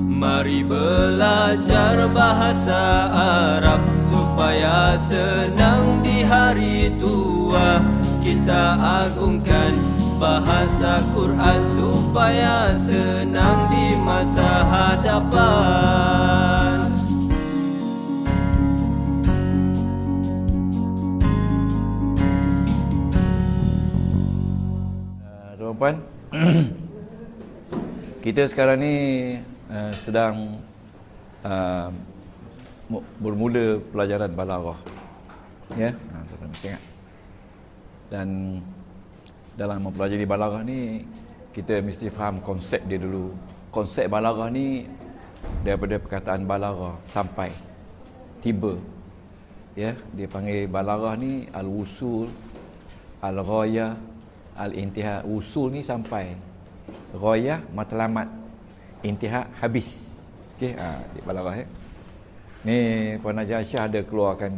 Mari belajar bahasa Arab supaya senang di hari tua. Kita agungkan bahasa Quran supaya senang di masa hadapan. Tuan-tuan, kita sekarang ni sedang bermula pelajaran balaghah. Ya, tuan-tuan mesti ingat. Dan dalam mempelajari balaghah ni, kita mesti faham konsep dia dulu. Konsep balaghah ni daripada perkataan balaghah, sampai, tiba. Ya, dia panggil balaghah ni al-wusul, al-ghayah, al-intiha. Usul ni sampai, ghayah matlamat, intiha habis. Okey, di balaghah ya. Ni Puan Haji Aisyah ada keluarkan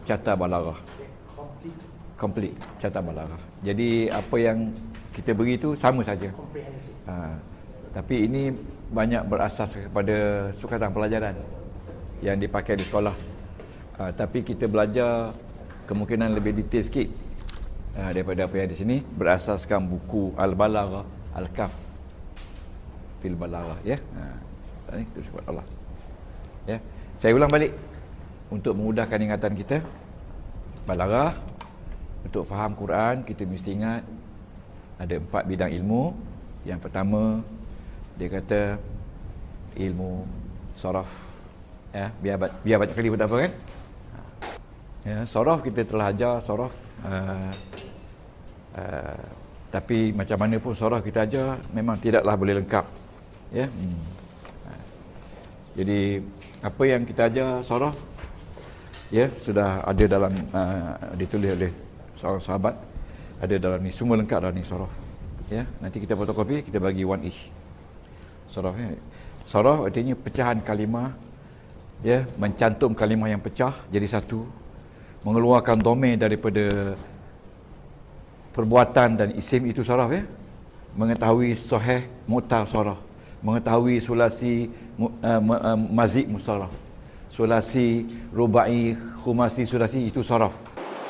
carta balaghah. Complete carta balaghah. Jadi apa yang kita beri tu sama saja. Tapi ini banyak berasas kepada sukatan pelajaran yang dipakai di sekolah. Tapi kita belajar kemungkinan lebih detail sikit daripada apa yang di sini, berasaskan buku Al-Balaghah, Al-Kaf fil Balaghah ya. Itu sebut Allah. Ya. Saya ulang balik untuk memudahkan ingatan kita. Balaghah, untuk faham Quran kita mesti ingat ada 4 bidang ilmu. Yang pertama dia kata ilmu saraf. Ya, biar baca kali pun tak apa kan? Ya, saraf kita telah ajar saraf. Tapi macam mana pun saraf kita ajar memang tidaklah boleh lengkap. Ya. Jadi apa yang kita ajar saraf ya sudah ada dalam ditulis oleh seorang sahabat, ada dalam ni, semua lengkap dalam ni saraf. Ya, nanti kita fotokopi, kita bagi one each. Saraf ya. Saraf artinya pecahan kalimah, ya, mencantum kalimah yang pecah jadi satu, mengeluarkan domain daripada perbuatan dan isim, itu saraf ya. Mengetahui sahih mu'tal saraf, mengetahui sulasi mazid musarraf, sulasi rubai khumasi sulasi, itu saraf.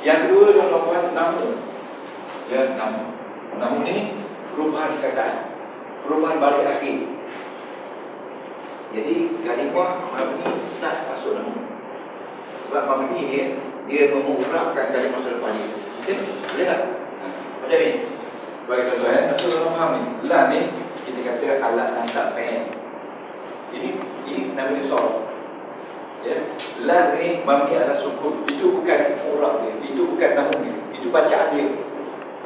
Yang kedua tuan-tuan, namu. Ya, namu. Namu ni perubahan keadaan, perubahan balik akhir. Jadi kalimah mabni tak masuk namu. Sebab mabni dia mengurangkan kalimah masa depan dia. Okey, boleh tak? Macam ni. Bagi tuan-tuan, masuk faham ni. Lam ni kita kata alat nasab fa'il. Ini nama dia saraf. Ya, lam ni mabni ala sukun. Itu bukan urab dia, itu bukan nahu dia, itu bacaan dia.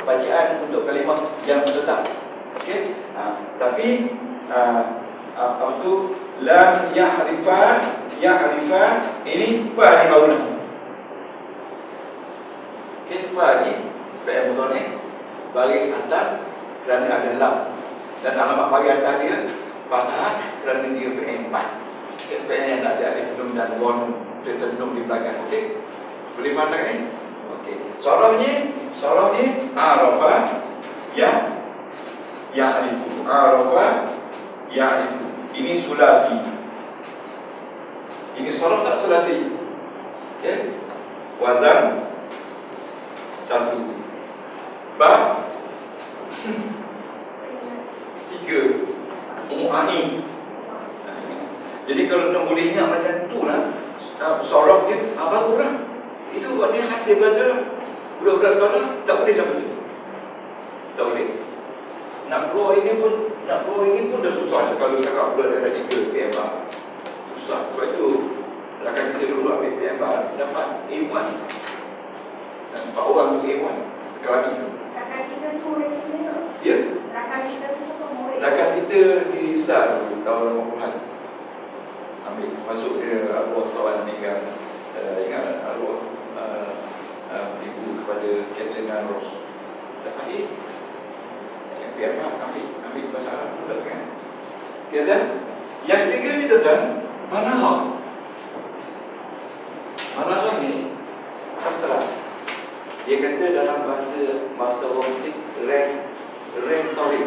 Bacaan untuk kalimah yang tetap. Okey? Tapi apa tu lam ya'rifan ini fa ni baru nahu. Okey, fa ni fa'il mudhari baris atas kerana ada lam, dan alamat baris atas dia fathah kerana dia fa'il 4. Fa'il yang tak ada alif nun dan waw serta nun di belakang. Okey, boleh faham tak ni? Okey, saraf ni arafa ya'rifu, arafa ya'rifu. Ini sulasi. Ini saraf tak sulasi. Okey, wazan 1, ba 3, mu'ani. Jadi kalau nak boleh ingat macam tu lah, saraf dia, baguslah. Itu buat dia hasil belajar. Budak-budak sekolah tak boleh sampai sini. Tak boleh. Nak keluar ini pun dah susah. Kalau cakap budak dia ada 3 PMR, susah. Sebab itu rakan kita dulu ambil PMR, dapat A1. Dan 4 orang tu A1 sekarang itu. Rakan kita tu murid sini. Ya. Rakan kita tu apa murid? Rakan kita di SAR tahun 80-an. Ambil masuk ke arwah sawan meninggal. Ingat arwah ibu kepada Captain Ros. Dapat biar ambil bahasa Arab pula kan. Okay, dan yang ketiga ni tentang Balaghah. Balaghah ni sastra. Dia kata dalam bahasa romantik retorik.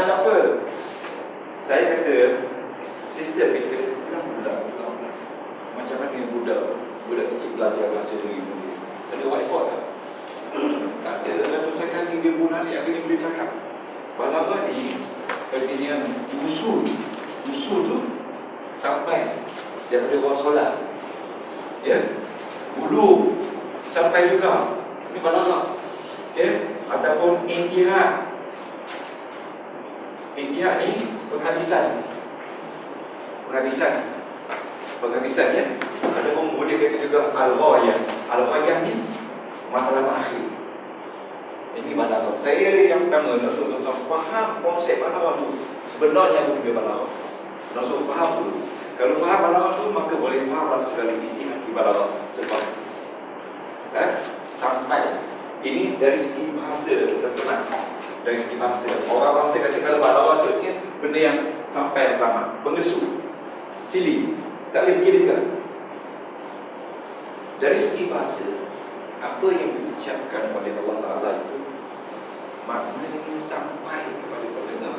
tak apa. Saya kata sistem kita kan budak. Macam mana yang budak kecil belajar bahasa dulu. Ada whiteboard tak? Tak ada. Lalu saya tanya dia bulan ni akhirnya boleh cakap. Balaghah ni artinya usul tu sampai daripada bawah solat. Ya. Hulu sampai juga. Ini balaghah. Okay? Ataupun intihad. Intihad ni penghabisan ya. Ataupun boleh kata juga al-ghayah. Al-ghayah ni matlamat akhir. Ini balaghah. Saya yang pertama nak suruh tuan faham konsep balaghah tu. Sebenarnya apa dia balaghah? Nak suruh faham dulu. Kalau faham balaghah tu, maka boleh fahamlah segala istilah di balaghah. Sebab sampai ini dari segi bahasa terkenal. Dari segi bahasa, orang bangsa kata kalau balaghah tu ni benda yang sampai lama, pengesu, sili, tak boleh begini kan? Dari segi bahasa, apa yang diucapkan oleh Allah Ta'ala itu maknanya sampai kepada pendengar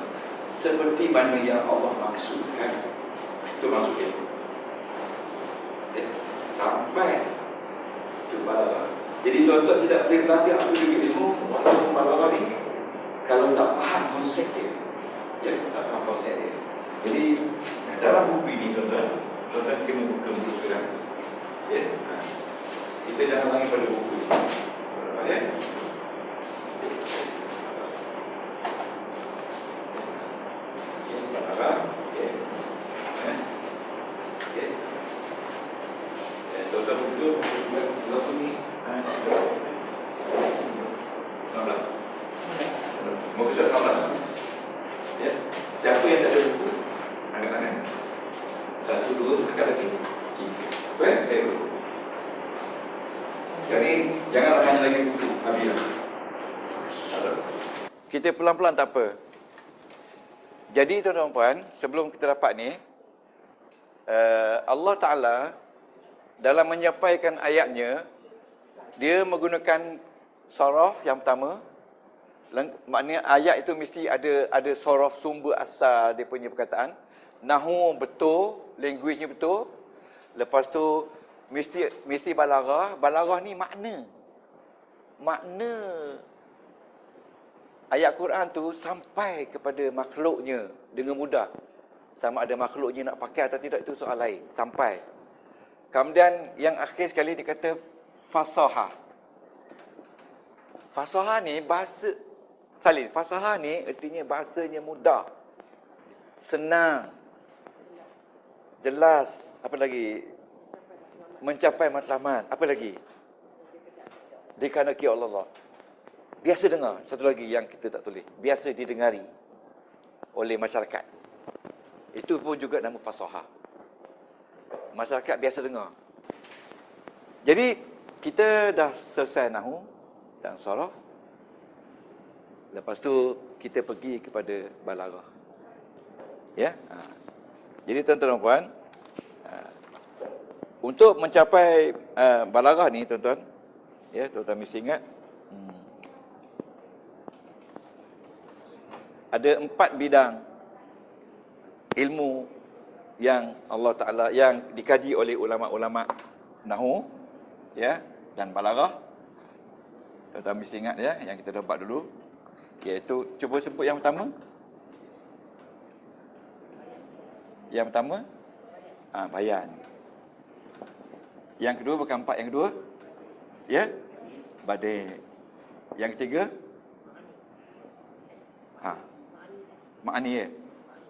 seperti mana yang Allah maksudkan. Itu maksudnya. Sampai itu balaghah. Jadi tuan-tuan tidak boleh belajar apa juga ilmu walaupun balaghah ni kalau tak faham konsep dia. Ya, tak faham konsep dia. Jadi dalam buku ini tuan-tuan kena buka buku surat. Ya. Kita jangan lagi pada buku ini. Ya. Siapa yang tak ada buku? Angkat-angkat. 1, 2, angkat lagi. 3. Baik, saya dulu. Jadi, janganlah hanya lagi buku. Habis. Kita pelan-pelan tak apa. Jadi, tuan-tuan puan, sebelum kita dapat ni, Allah Ta'ala dalam menyampaikan ayatnya, dia menggunakan sorof yang pertama. Maknanya ayat itu mesti ada sorof sumber asal dia punya perkataan. Nahu betul, language-nya betul. Lepas tu mesti balaghah. Balaghah ni makna. Makna ayat Quran tu sampai kepada makhluknya dengan mudah. Sama ada makhluknya nak pakai atau tidak itu soal lain. Sampai. Kemudian yang akhir sekali dia kata fasahah. Fasahah ni bahasa salin. Fasahah ni artinya bahasanya mudah, senang, jelas. Apa lagi? Mencapai matlamat. Apa lagi? Dikehendaki Allah. Biasa dengar. Satu lagi yang kita tak tulis. Biasa didengari oleh masyarakat. Itu pun juga nama fasahah. Masyarakat biasa dengar. Jadi kita dah selesai nahu dan sorof. Lepas tu kita pergi kepada balaghah. Ya. Jadi tuan-tuan dan puan, untuk mencapai balaghah ni tuan-tuan, ya, tuan-tuan mesti ingat ada 4 bidang ilmu yang Allah Ta'ala yang dikaji oleh ulama-ulama nahwu, ya, dan balaghah. Tuan-tuan mesti ingat ya, yang kita dapat dulu, iaitu cuba sebut yang pertama. Yang pertama bayan. Yang kedua bukan 4, yang kedua ya, badai. Yang ketiga ma'ani ya.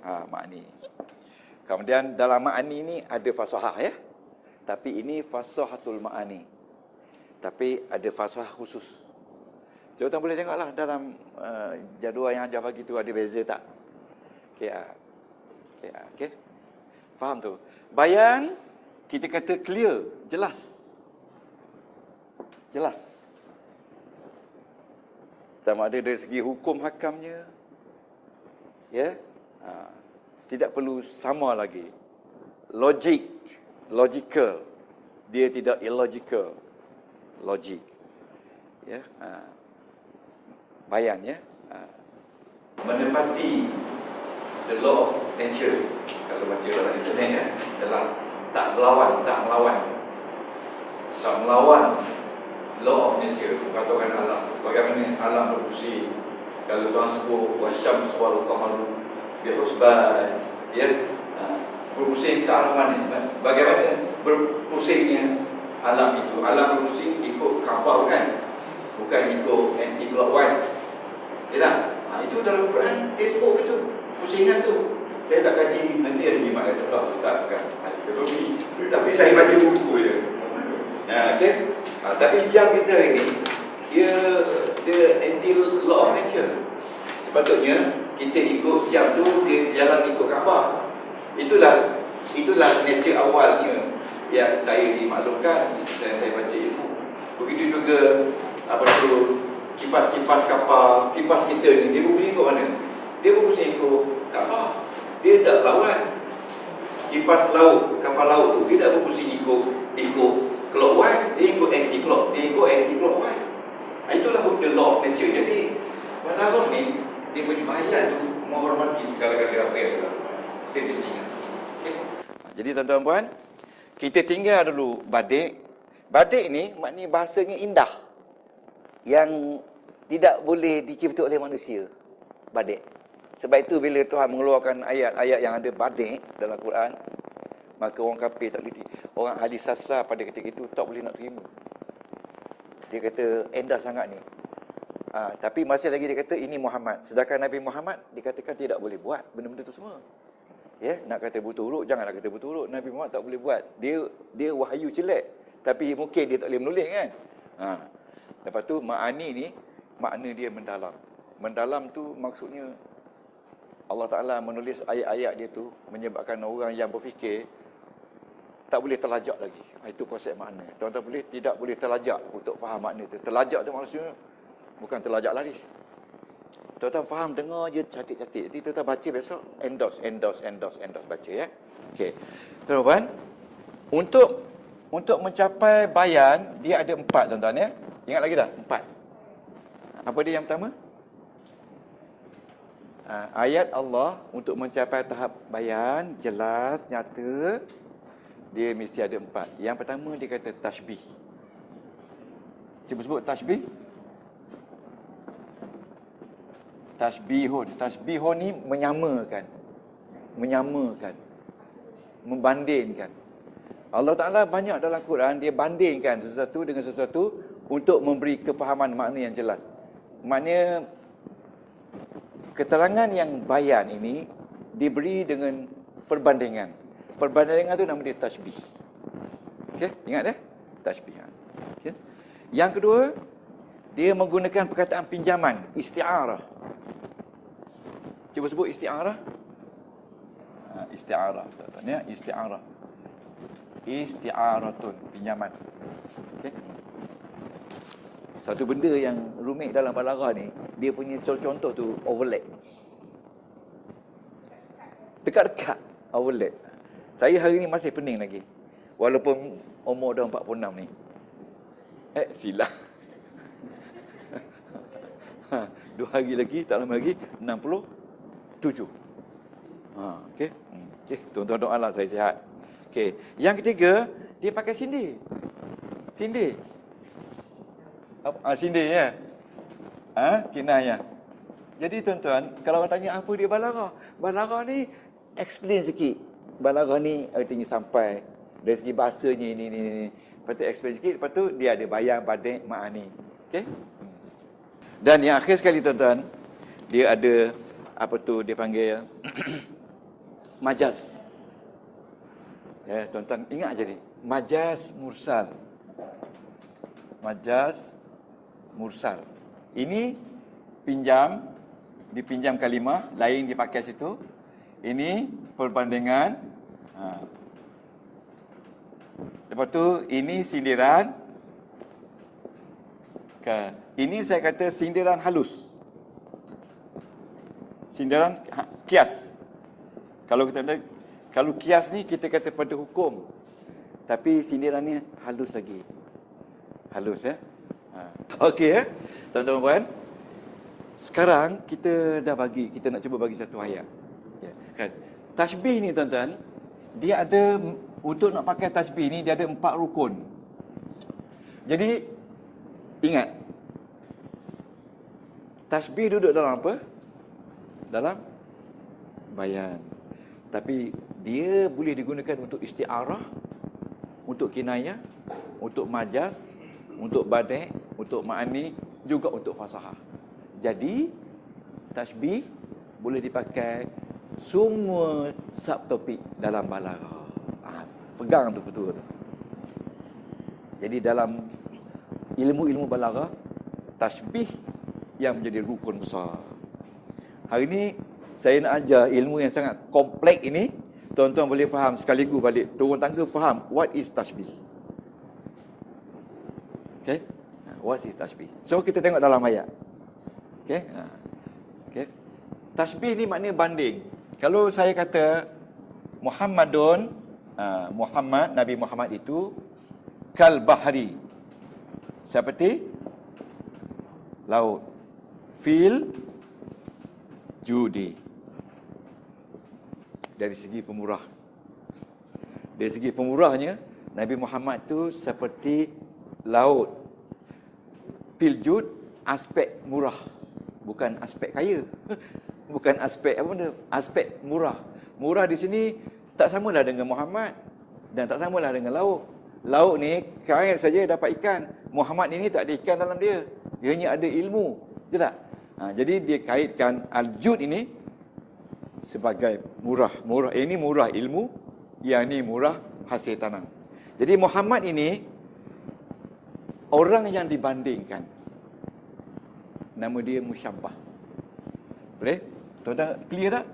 Ma'ani. Kemudian dalam ma'ani ni ada fasahah ya. Tapi ini fasahatul ma'ani. Tapi ada fasahah khusus. Tuan-tuan boleh tengoklah dalam jadual yang ajar bagi tu ada beza tak? Okey. Faham tu? Bayan kita kata clear, jelas. Jelas. Sama ada dari segi hukum hakamnya. Ya. Tidak perlu sama lagi. Logical. Dia tidak illogical. Logik. Ya. Bayan ya. menepati the law of nature. Kalau baca dalam internet ya, jelas tak melawan law of nature, peraturan alam. Bagaimana alam berfungsi. Kalau Tuhan sebut wasyams wal qamar bihusban, ya, berpusing ke arah mana? Bagaimana berpusingnya alam itu? Alam berpusing ikut kapal kan, bukan ikut anti-clockwise. Ya tak? Itu dalam Quran dia sebut itu pusingan tu. Saya tak kaji, nanti ada jimat kata Allah Ustaz kan. Tapi saya baca buku je. Okay? Tapi jam kita hari ni dia anti law of nature. Sepatutnya kita ikut jam tu, dia jalan ikut Kaabah. Itulah nature awalnya yang saya dimaklumkan dan saya baca ilmu. Begitu juga kipas-kipas kapal, kipas kita ni, dia berpusing ikut mana? Dia berpusing ikut Kaabah. Dia tak lawan. Kipas laut, kapal laut tu, dia tak berpusing ikut clockwise, dia ikut anti-clockwise. Itulah the law of nature. Jadi balaghah ni, dia punya ayat tu menghormati segala-gala apa yang dilakukan. Dia mesti ingat. Okay. Jadi tuan-tuan puan, kita tinggal dulu badik. Badik ni maknanya bahasanya indah, yang tidak boleh dicipta oleh manusia. Badik. Sebab itu bila Tuhan mengeluarkan ayat-ayat yang ada badik dalam Quran, maka orang kafir tak boleh, orang ahli sastra pada ketika itu tak boleh nak terima. Dia kata indah sangat ni. Tapi masih lagi dia kata ini Muhammad. Sedangkan Nabi Muhammad dikatakan tidak boleh buat benda-benda tu semua. Ya, nak kata buta huruf, janganlah kata buta huruf. Nabi Muhammad tak boleh buat. Dia wahyu jelek, tapi mungkin dia tak boleh menulis kan. Lepas tu ma'ani ni, makna dia mendalam. Mendalam tu maksudnya Allah Ta'ala menulis ayat-ayat dia tu menyebabkan orang yang berfikir tak boleh terlajak lagi. Itu konsep makna. Tuan-tuan tidak boleh terlajak untuk faham makna tu. Terlajak tu maksudnya bukan terlajak laris. Tuan-tuan faham, dengar je catik-catik. Jadi tuan-tuan baca besok, endorse baca ya. Okey. Tuan-tuan, untuk mencapai bayan dia ada 4 tuan-tuan ya. Ingat lagi dah? 4. Apa dia yang pertama? Ayat Allah untuk mencapai tahap bayan jelas, nyata, dia mesti ada 4. Yang pertama dia kata tashbih. Cuba sebut tashbih. Tashbihun ni menyamakan, membandingkan. Allah Ta'ala banyak dalam Quran dia bandingkan sesuatu dengan sesuatu untuk memberi kefahaman makna yang jelas. Maknanya keterangan yang bayan ini diberi dengan perbandingan. Perbandingan tu nama dia tashbih. Okey, ingat dah? Tashbih. Okay. Yang kedua, dia menggunakan perkataan pinjaman, isti'arah. Cuba sebut isti'arah. Isti'arah, tuan-tuan ya, isti'arah. Isti'aratun, pinjaman. Okey. Satu benda yang rumit dalam balaghah ni, dia punya contoh tu overlap. Dekat-dekat overlap. Saya hari ni masih pening lagi. Walaupun umur dah 46 ni. Silah. 2 hari lagi, tak lama lagi 67. Okey. Tuan-tuan doalah saya sihat. Okey. Yang ketiga, dia pakai sindir. Sindir ya. Kinayah. Jadi tuan-tuan, kalau orang tanya apa dia balaghah? Balaghah ni explain sikit. Balaghah ni artinya sampai dari segi bahasanya ini. Lepas tu explain sikit, lepas tu dia ada bayan, badik, ma'ani. Okey? Dan yang akhir sekali tuan-tuan, dia ada dia panggil majaz. Ya, tuan-tuan ingat aja ni. Majaz mursal. Majaz mursal. Ini dipinjam kalimah, lain dipakai situ. Ini perbandingan. Lepas tu ini sindiran. Ini saya kata sindiran halus. Sindiran kias. Kalau kias ni kita kata pada hukum. Tapi sindiran ni halus lagi. Halus ya. Okey ya. Tuan-tuan puan. sekarang kita dah bagi, kita nak cuba bagi satu ayat. Ya, kan? Tasbih ni tuan-tuan, dia ada, untuk nak pakai tasbih ni dia ada 4 rukun. Jadi ingat, tasbih duduk dalam apa? Dalam bayan. Tapi dia boleh digunakan untuk isti'arah, untuk kinayah, untuk majaz, untuk badai, untuk ma'ani, juga untuk fasahah. Jadi tasbih boleh dipakai semua subtopik dalam balaghah. Pegang tu betul tu. Jadi dalam ilmu-ilmu balaghah, tasbih yang menjadi rukun besar. Hari ni saya nak ajar ilmu yang sangat kompleks ini. Tuan-tuan boleh faham sekaligus balik turun tangga faham what is tasbih. Okay? What is tasbih? So kita tengok dalam ayat. Okay? Okay. Tasbih ni maknanya banding. Kalau saya kata Muhammadun, Muhammad, Nabi Muhammad itu kal bahri, seperti laut, fil judi, dari segi pemurah. Dari segi pemurahnya, Nabi Muhammad itu seperti laut. Fil jud, aspek murah, bukan aspek kaya. Bukan aspek apa benda, aspek murah. Murah di sini tak samalah dengan Muhammad dan tak samalah dengan laut. Laut ni kail saja dapat ikan. Muhammad ini tak ada ikan dalam dia. Dia hanya ada ilmu. Betul tak? Jadi dia kaitkan al-jud ini sebagai murah. Murah ini murah ilmu, yang ni murah hasil tanam. Jadi Muhammad ini orang yang dibandingkan. Nama dia musyabbah. Boleh? Tuan-tuan clear tak?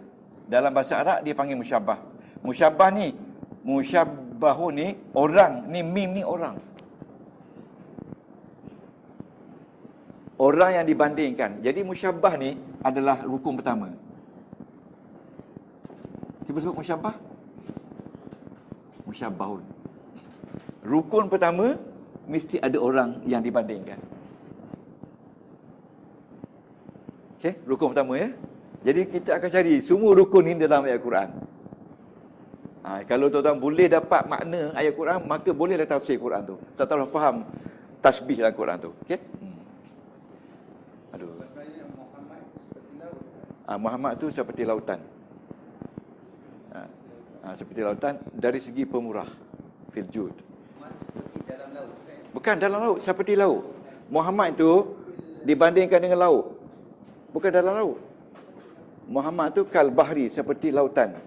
Dalam bahasa Arab dia panggil musyabbah. Musyabbah ni, musyabbahu ni orang, ni mim ni orang. Orang yang dibandingkan. Jadi musyabbah ni adalah rukun pertama. Cuba sebut musyabbah. Musyabbahun. Rukun pertama mesti ada orang yang dibandingkan. Okey, rukun pertama ya. Jadi kita akan cari semua rukun ini dalam ayat Quran. Kalau tuan-tuan boleh dapat makna ayat Quran, maka bolehlah tafsir Quran tu. Sebab faham tasbih dalam Quran tu. Okey? Aduh. Muhammad tu seperti lautan. Seperti lautan dari segi pemurah. Fil jud. Bukan dalam laut, seperti laut. Muhammad itu dibandingkan dengan laut. Bukan dalam laut. Muhammad tu kal bahri, seperti lautan.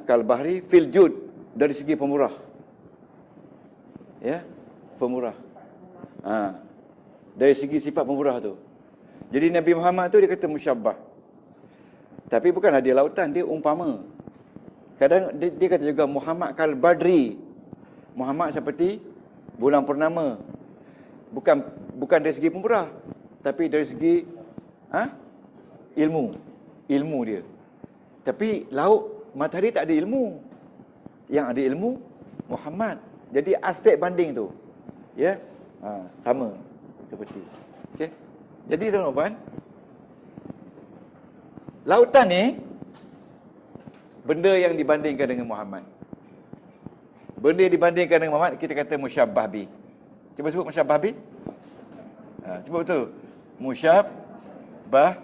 Kal bahri fil jud, dari segi pemurah. Ya, pemurah. Dari segi sifat pemurah tu. Jadi Nabi Muhammad tu dia kata musyabbah. Tapi bukanlah dia lautan, dia umpama. Kadang dia kata juga Muhammad kal badri. Muhammad seperti bulan purnama. Bukan dari segi pemurah, tapi dari segi ilmu dia. Tapi laut, matahari tak ada ilmu. Yang ada ilmu Muhammad. Jadi aspek banding tu, ya, sama seperti. Okey. Jadi tuan-tuan, lautan ni benda yang dibandingkan dengan Muhammad. Benda yang dibandingkan dengan Muhammad kita kata musyabbah bi. Cuba sebut musyabbah bi. Sebut betul. Musyabbah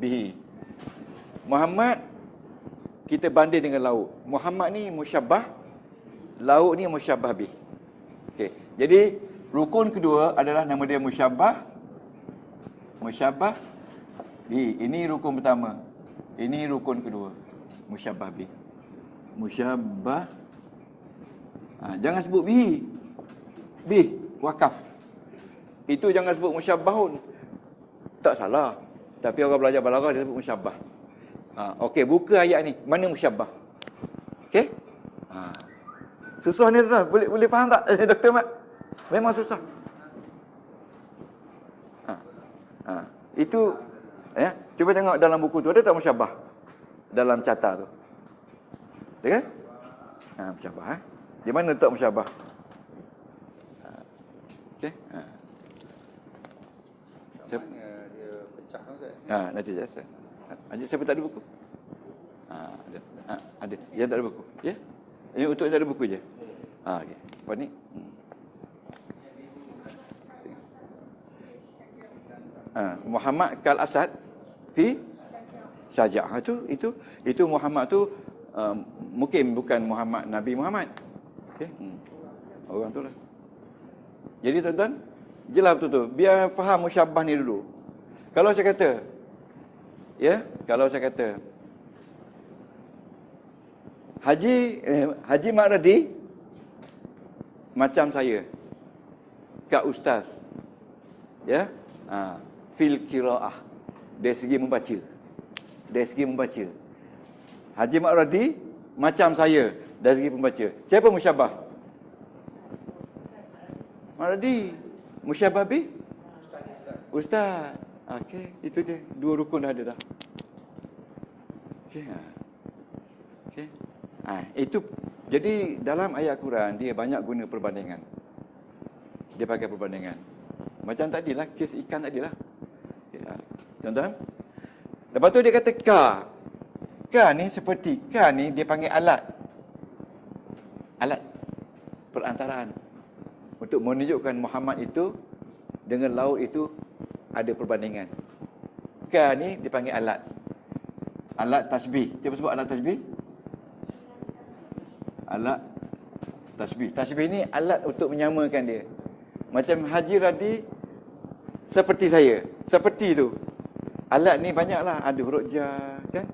bihi. Muhammad kita banding dengan laut. Muhammad ni musyabbah, laut ni musyabbah bih. Okey. Jadi rukun kedua adalah nama dia musyabbah. Musyabbah bih. Ini rukun pertama. Ini rukun kedua. Musyabbah bih. Musyabbah. Jangan sebut bih. Bih wakaf. Itu jangan sebut musyabbahun. Tak salah. Tapi orang belajar balaghah dia sebut musyabbah. Okey, buka ayat ni. Mana musyabbah? Okey? Susah ni tuan. Boleh faham tak Dr. Mat? Memang susah. Itu ya, cuba tengok dalam buku tu ada tak musyabbah? Dalam carta tu. Ada kan? Musyabbah Di mana letak musyabbah? Okey? Dia pecahkan Nanti jasa. Siapa tak ada buku? Ada. Ada. Yang tak ada buku. Ya? Ini untuk yang tak ada buku je. Okey. Apa ni? Muhammad kal Asad fi Syajah. Itu Muhammad tu mungkin bukan Muhammad Nabi Muhammad. Okey. Orang tu lah. Jadi tuan-tuan, jelas betul-betul. Biar faham musyabbah ni dulu. Kalau saya kata, Haji Ma'radi macam saya, Kak Ustaz, fil qiraah, dari segi membaca. Haji Ma'radi macam saya dari segi pembaca. Siapa musyabbah? Ma'radi. Musyabbah bi? Ustaz. Okey, itu je. Dua rukun dah ada dah. Okey. Okey. Itu jadi dalam ayat Quran dia banyak guna perbandingan. Dia pakai perbandingan. Macam tadilah kes ikan tadilah. Tuan-tuan. Lepas tu dia kata ka. Ka ni seperti dia panggil alat. Alat perantaraan untuk menunjukkan Muhammad itu dengan laut itu ada perbandingan. Ka ni dipanggil alat. Alat tasbih. Siapa sebut alat tasbih? Alat tasbih. Tasbih ni alat untuk menyamakan dia. Macam Haji Radi seperti saya. Seperti tu. Alat ni banyaklah. Ada huruf jar, kan?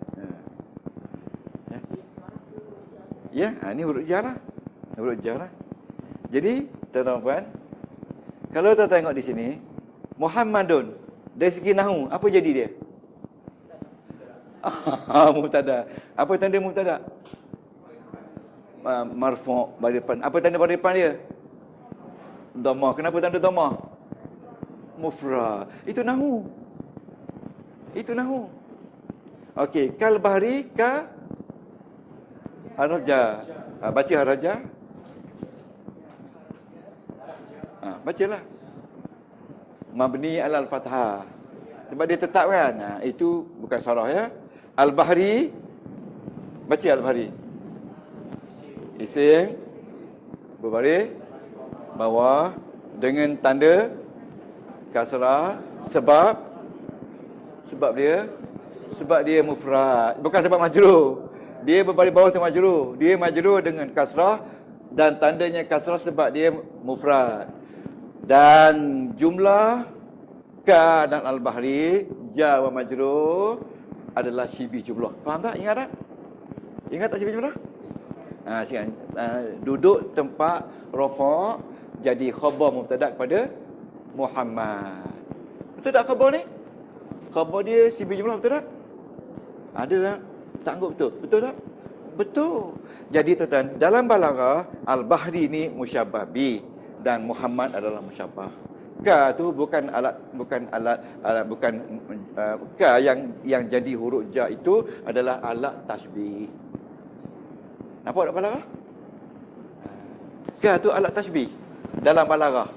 Ni huruf jar lah. Huruf jar lah. Jadi, tuan-tuan, kalau kita tengok di sini, Muhammadun, dari segi nahu, apa jadi dia? Mubtada. Apa tanda mubtada? Marfu' baris depan. Apa tanda baris depan dia? Dhammah. Kenapa tanda dhammah? Mufrad. Itu nahu. Okey, kal bahri ka haraja. Baca haraja. Bacalah. Mabni alal fathah. Sebab dia tetap kan. Itu bukan sarah ya. Al-Bahri. Baca Al-Bahri. Isim berbaris bawah dengan tanda kasrah sebab dia mufrad. Bukan sebab majrur. Dia berbaris bawah tu majrur. Dia majrur dengan kasrah dan tandanya kasrah sebab dia mufrad. Dan jumlah ka dan al-bahri jar wa majrur adalah syibi jumlah. Faham tak? Ingat tak? Ingat tak syibi jumlah? Duduk tempat rafa' jadi khabar mubtada kepada Muhammad. Betul tak khabar ni? Khabar dia syibi jumlah betul tak? Ada tak? Tak anggap betul. Betul tak? Betul. Jadi tuan-tuan, dalam balaghah al-bahri ni musyabbah bi dan Muhammad adalah musyabbah. Ka tu bukan ka yang jadi huruf ja itu adalah alat tasbih. Nampak tak balaghah? Ka tu alat tasbih dalam balaghah.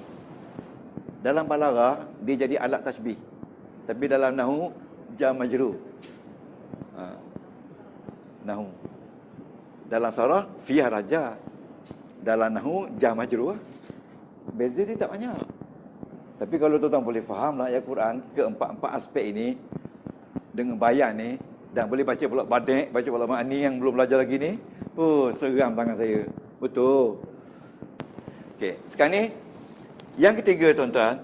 Dalam balaghah dia jadi alat tasbih. Tapi dalam nahwu jar majrur. Nahwu. Dalam sarah fi haraja. Dalam nahwu jar majrur. Beza dia tak banyak. Tapi kalau tuan-tuan boleh faham lah ayat Quran keempat-empat aspek ini dengan bayan ni dan boleh baca pula badek, baca pula ma'ani yang belum belajar lagi ni, seram tangan saya. Betul. Okey, sekarang ni yang ketiga tuan-tuan,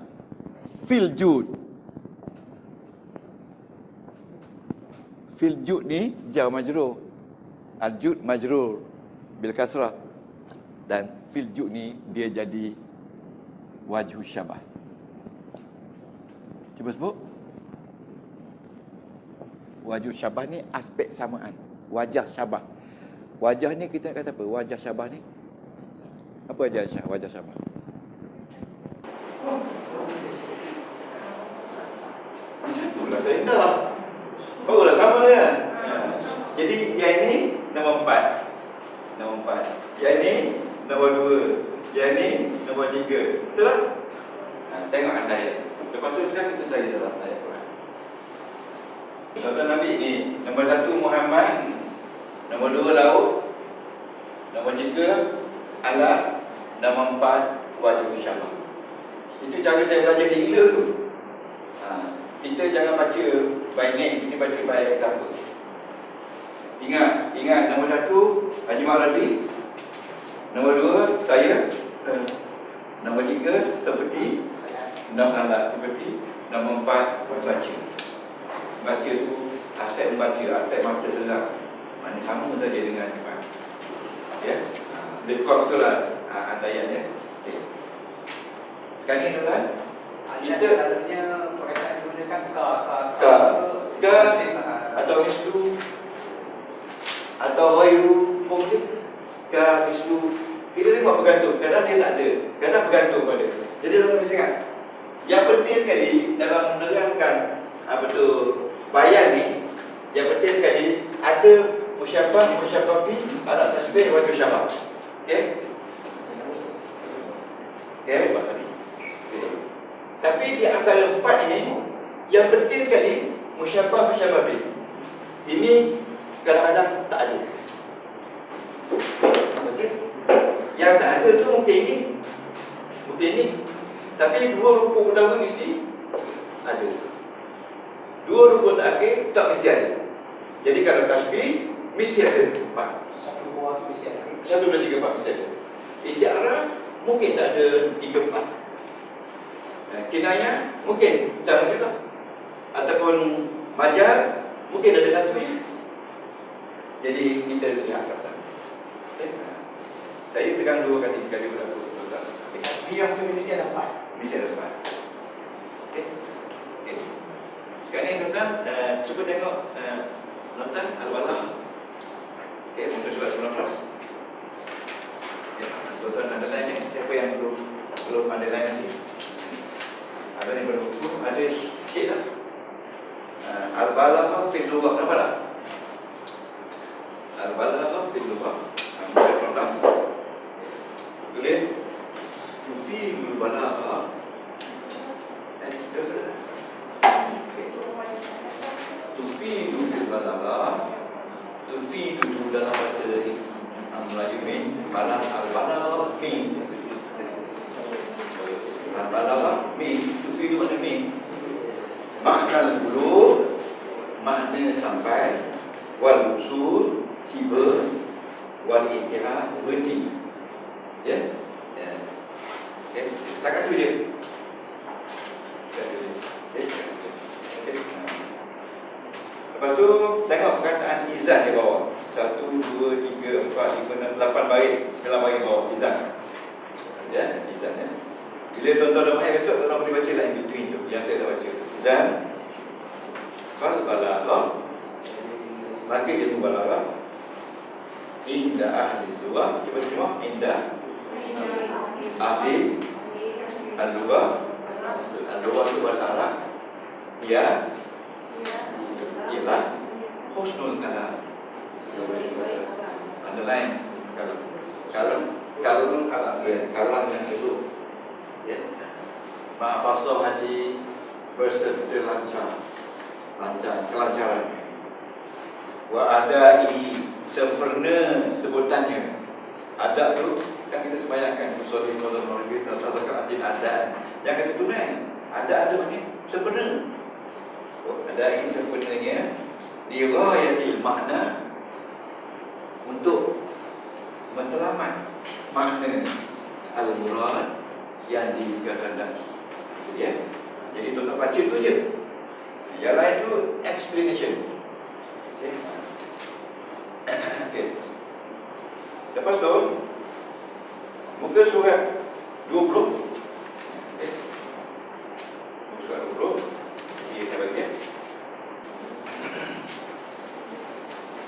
fil jud. Fil jud ni jar majrur. Al-jud majrur bil kasrah. Dan fil jud ni dia jadi wajhu syabah. Cuba sebut. Wajhu syabah ni aspek samaan. Wajah syabah. Wajah ni kita kata apa? Wajah syabah ni apa wajah syabah? Itulah saya dah. Barulah sama kan? Jadi yang ini nombor 4. Nombor 4. Yang ini nombor 2. Yang ini nombor 3. Betul tak? Tengok anda ya. Lepas tu sekarang kita cari dalam ayat Quran. Contoh Nabi ni, nombor 1 Muhammad, nombor 2 laut, nombor 3 alat, nombor 4 wajib syabah. Itu cara saya belajar di Inggeris tu. Kita jangan baca by name, kita baca by example. Ingat nombor 1 Haji Mahradi, nombor 2 saya, nombor 3 seperti, nombor alat seperti, nombor 4 baca. Baca tu aspek membaca, aspek mata terang. Maknanya sama saja dengan cepat. Ya. Lebih kurang betul lah andaian ya. Okay. Sekarang ni tuan-tuan, kita selalunya perkataan digunakan ka atau mislu atau ghairu mungkin ka mislu. Kita tengok bergantung. Kadang dia tak ada, kadang bergantung pada. Jadi tuan-tuan mesti ingat, yang penting sekali dalam menerangkan apa tu bayan ni, yang penting sekali ada musyabbah, musyabbah bi, alat tasbih, wajib syabah. Okey? Okey? Okay. Tapi di antara 4 ini, yang penting sekali musyabbah, musyabbah bi. Ini kadang-kadang tak ada. Okey? Yang tak ada tu mungkin ini, mungkin ini. Tapi 2 rukun utama mesti ada. 2 rukun terakhir tak mesti ada. Jadi kalau tasbih mesti ada 4. satu buah tu mesti ada. 1, 2, 3, 4 mesti ada. Istiarah mungkin tak ada 3, 4. Kinayah mungkin sama juga. Ataupun majaz mungkin ada 1 je. Jadi kita lihat sama-sama. Okay. Saya tekan 2 kali, 3 kali berlaku. Tasbih mungkin mesti ada 4. Mesti ada 4. Okay. Okay. Sekarang ni tuan-tuan, cuba tengok nota Al-Balah. Okay, muka surat 19. Ya, tuan-tuan ada lain ni? Siapa yang belum ada lain nanti? Ada yang berhukum, ada sikit lah. Al-Balah fil lughah, nampak tak? Al-Balah fil lughah. Muka 19. Tulis tufidul balagha. Tufidu fil balagha. Tufidu dalam bahasa Melayu ni balang al-balagha min. Al-balagha min. Tufidu mana min? Makna bulugh, makna sampai, wal usul, tiba, wal intihah, berhenti. Ya? Ya. Okay. Takat tu je. Lepas tu tengok perkataan izan di bawah. 1, 2, 3, 4, 5, 6, 8 baris, 9 baris bawah izan. Ya, izan ya. Bila tuan-tuan dah mahir besok, tuan-tuan boleh baca lah in between tu yang saya dah baca. Izan, fal balagha, maka ilmu balagha, inda ahli lughah. Cuba tengok inda ahli al-lughah. Al-lughah itu bahasa Arab. Ya, ialah husnul kalam. Underline kalau kalam dia kalam yang elok. Ya. Ma'afasah hadi berserta lancar, kelancaran. Wa adai sempurna sebutannya. Ada tu kan kita sembahyangkan usul qadar maghrib atau zakaatin ada. Yang kata tunai, ada mana sempurna. Adai sempurnanya dirayatil makna, untuk mentelamat makna al-murad yang dikehendaki. Itu dia. Jadi tuan-tuan baca tu je. Yang lain tu explanation. Okey. Okey. Lepas tu muka surat 20. Okey. Muka surat 20. Ini saya bagi ya.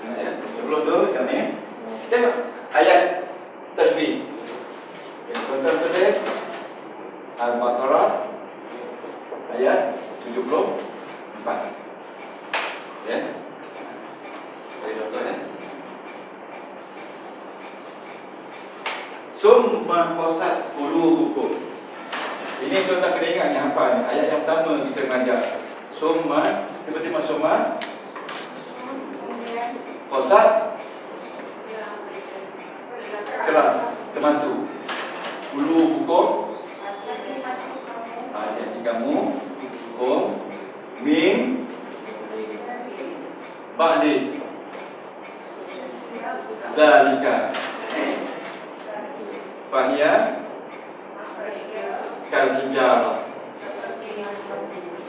Ya, sebelum tu yang ni tengok ayat tasbih. Yang tuan-tuan tulis Al-Baqarah ayat 74. Ya. Saya contoh ya. Summa qasat qulubukum. Ini tuan-tuan kena ingat yang apa ni? Ayat yang pertama kita mengajar. Summa, seperti summa Kosat keras, kemantu. Hulu hukum jadi kamu hukum. Min ba'di zalika fahiya kal hijarah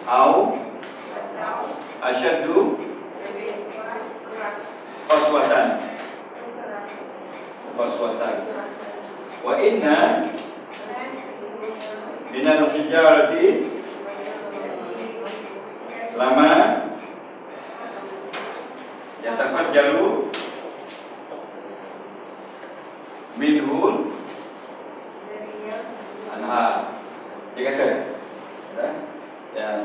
au asyaddu qaswatan wa inna minal hijarati lama yatafajjaru minhul anhar. Dia kata,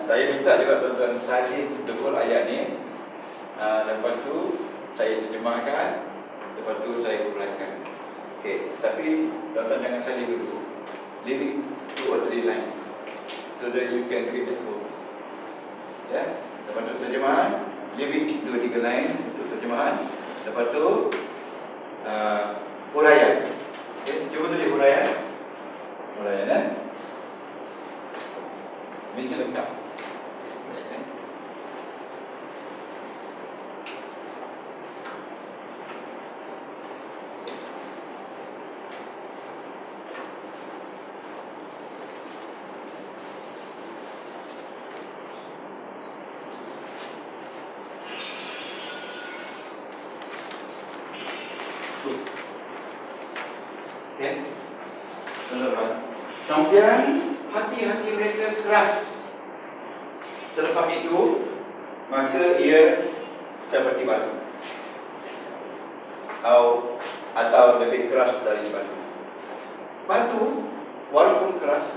saya minta juga tuan-tuan salih betul ayat ni. Lepas tu saya terjemahkan, lepas tu saya uraikan. Okey, tapi tuan-tuan jangan salih dulu. Leave it 2 or 3 lines so that you can read at home. Ya, lepas tu terjemahan, leave it 2-3 line untuk terjemahan. Lepas tu huraian. Okey, cuba tulis huraian. Mesti lengkap. Kemudian hati-hati mereka keras. Selepas itu, maka ia seperti batu, atau lebih keras dari batu. Batu walaupun keras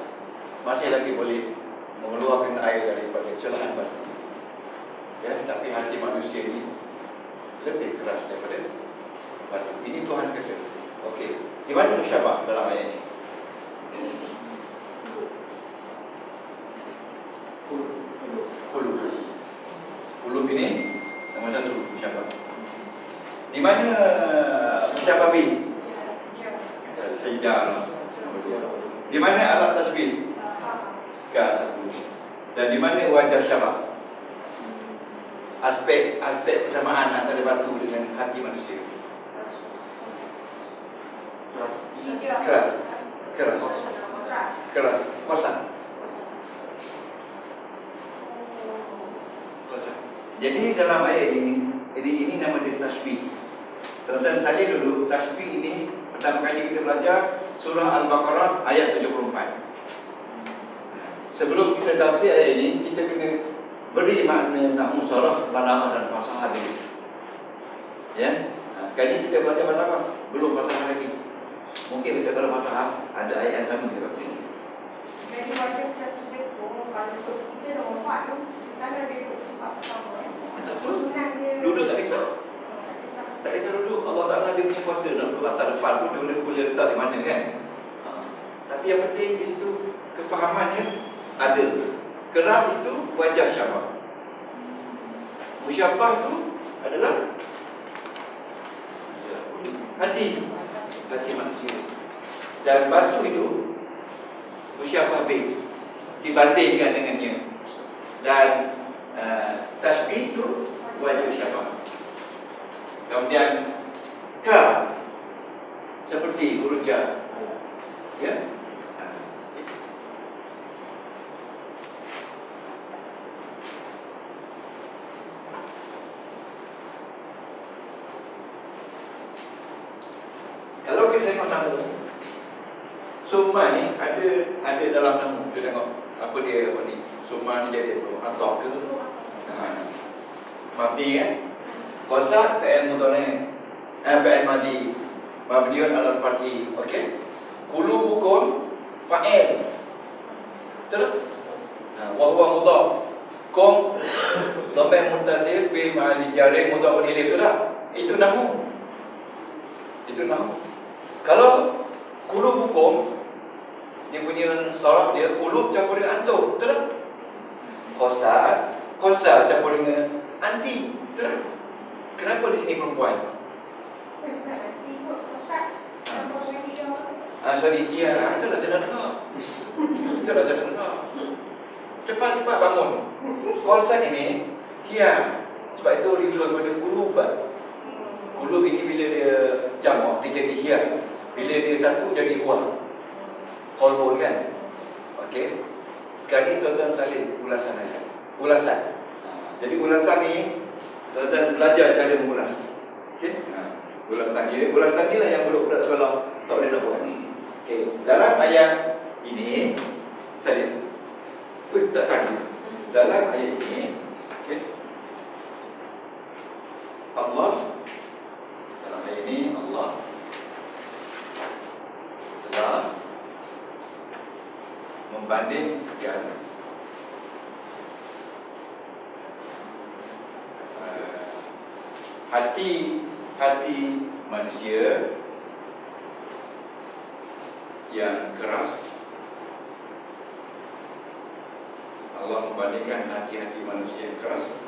masih lagi boleh mengeluarkan air daripada celahan batu. Ya, tapi hati manusia ini lebih keras daripada batu. Ini Tuhan kata. Okey, di mana musyabah dalam ayat ini? Hulub ini sama satu musyabah. Di mana musyabah bin? Hijar. Di mana alat tasbih? Satu. Dan di mana wajar syabah? Aspek persamaan antara batu dengan hati manusia. Keras, kosak. Jadi dalam ayat ini nama dia tasbih. Tuan-tuan salih dulu, tasbih ini pertama kali kita belajar surah Al-Baqarah ayat 74. Sebelum kita tafsir ayat ini, kita kena beri makna nahwu, saraf, balaghah dan fasahah dulu. Ya. Sekarang ni kita belajar balaghah, belum fasahah lagi. Mungkin kita kalau fasahah ada ayat yang sama juga. Jadi wajib tersebut kalau kita nak buat tu sana dia buat apa? Duduk tak kisah. Tak kisah duduk. Allah Ta'ala dia punya kuasa nak duduk atas depan tu, dia boleh letak di mana kan. Tapi yang penting di situ kefahamannya ada. Keras itu wajah syabah. Musyabah tu adalah hati manusia. Dan batu itu musyabah bin, dibandingkan dengannya. Dan tasbih itu wajib syabah. Kemudian ka seperti huruf jar. Ya. Kalau kita tengok nama Summa ni ada dalam nama. Kita tengok apa dia ni. Summa ni jadi atau ke? Mabdi kan? Qasad fa'il mudhari', fa'il madi, mabniun 'ala al-fathi. Okey. Qulubukum fa'il. Betul? Wa huwa mudhaf. Kum dhamir muttasil fi ma'al jari mudhaf ilaih, betul tak? Itu nahwu. Kalau qulubukum dia punya saraf dia qulub campur dengan antum, betul tak? Qasad campur dengan anti, betul tak? Kenapa di sini perempuan? Ikut Ustaz. Nampak dia. Sorry, iya, itulah saya dah dengar. Itulah saya dah dengar. Cepat-cepat bangun. Konsep ini, iya. Sebab itu refer pada kulubat. Kulub ini bila dia jamak, dia jadi hiya. Bila dia satu, jadi huwa. Kolbun kan? Okey. Sekarang ni tuan-tuan salin ulasan ayat. Ulasan. Jadi ulasan ni, tuan-tuan belajar cara mengulas. Okey? Ulasan dia. Ulasan ni lah yang budak-budak sekolah tak boleh nak buat. Okey. Dalam ayat ini, salin. Tak sakit. Dalam ayat ini, okey. Allah, dalam ayat ini Allah telah membandingkan hati manusia yang keras. Allah membandingkan hati-hati manusia yang keras.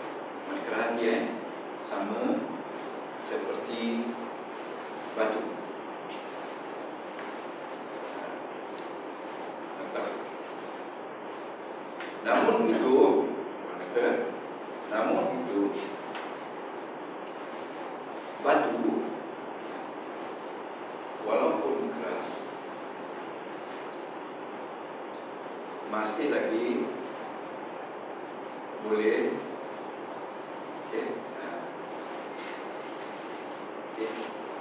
Manakala hati sama seperti batu. Namun itu, batu walaupun keras masih lagi boleh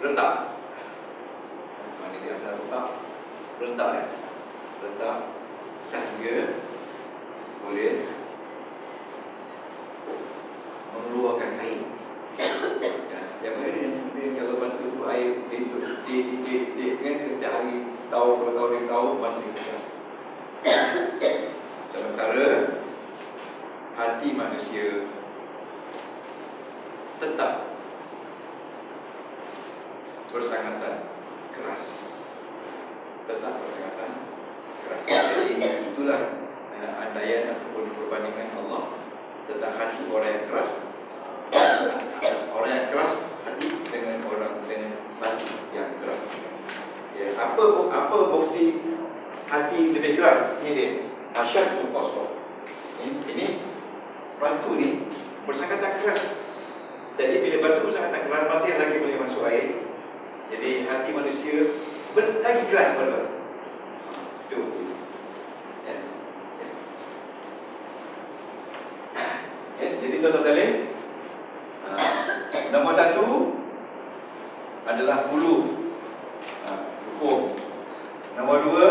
rentak. Mana dia asal rentak rentak sehingga boleh mengeluarkan air. Yang mana dia kalau batu tu air di kan setiap hari setahun bertahun dia tahu masih besar. Sementara hati manusia tetap bersangatan keras. Jadi itulah andaian ataupun perbandingan Allah tentang hati orang yang keras. Orang yang keras hati dengan orang dengan hati yang keras. Ya, apa bukti hati lebih keras? Ini dia. Asyadul qaswa. Ini batu ni bersangatan keras. Jadi bila batu bersangatan keras masih lagi boleh masuk air. Jadi hati manusia lagi keras pada batu. Itu. Jadi tuan-tuan sekalian, nombor satu adalah hulu, hukum. Nombor dua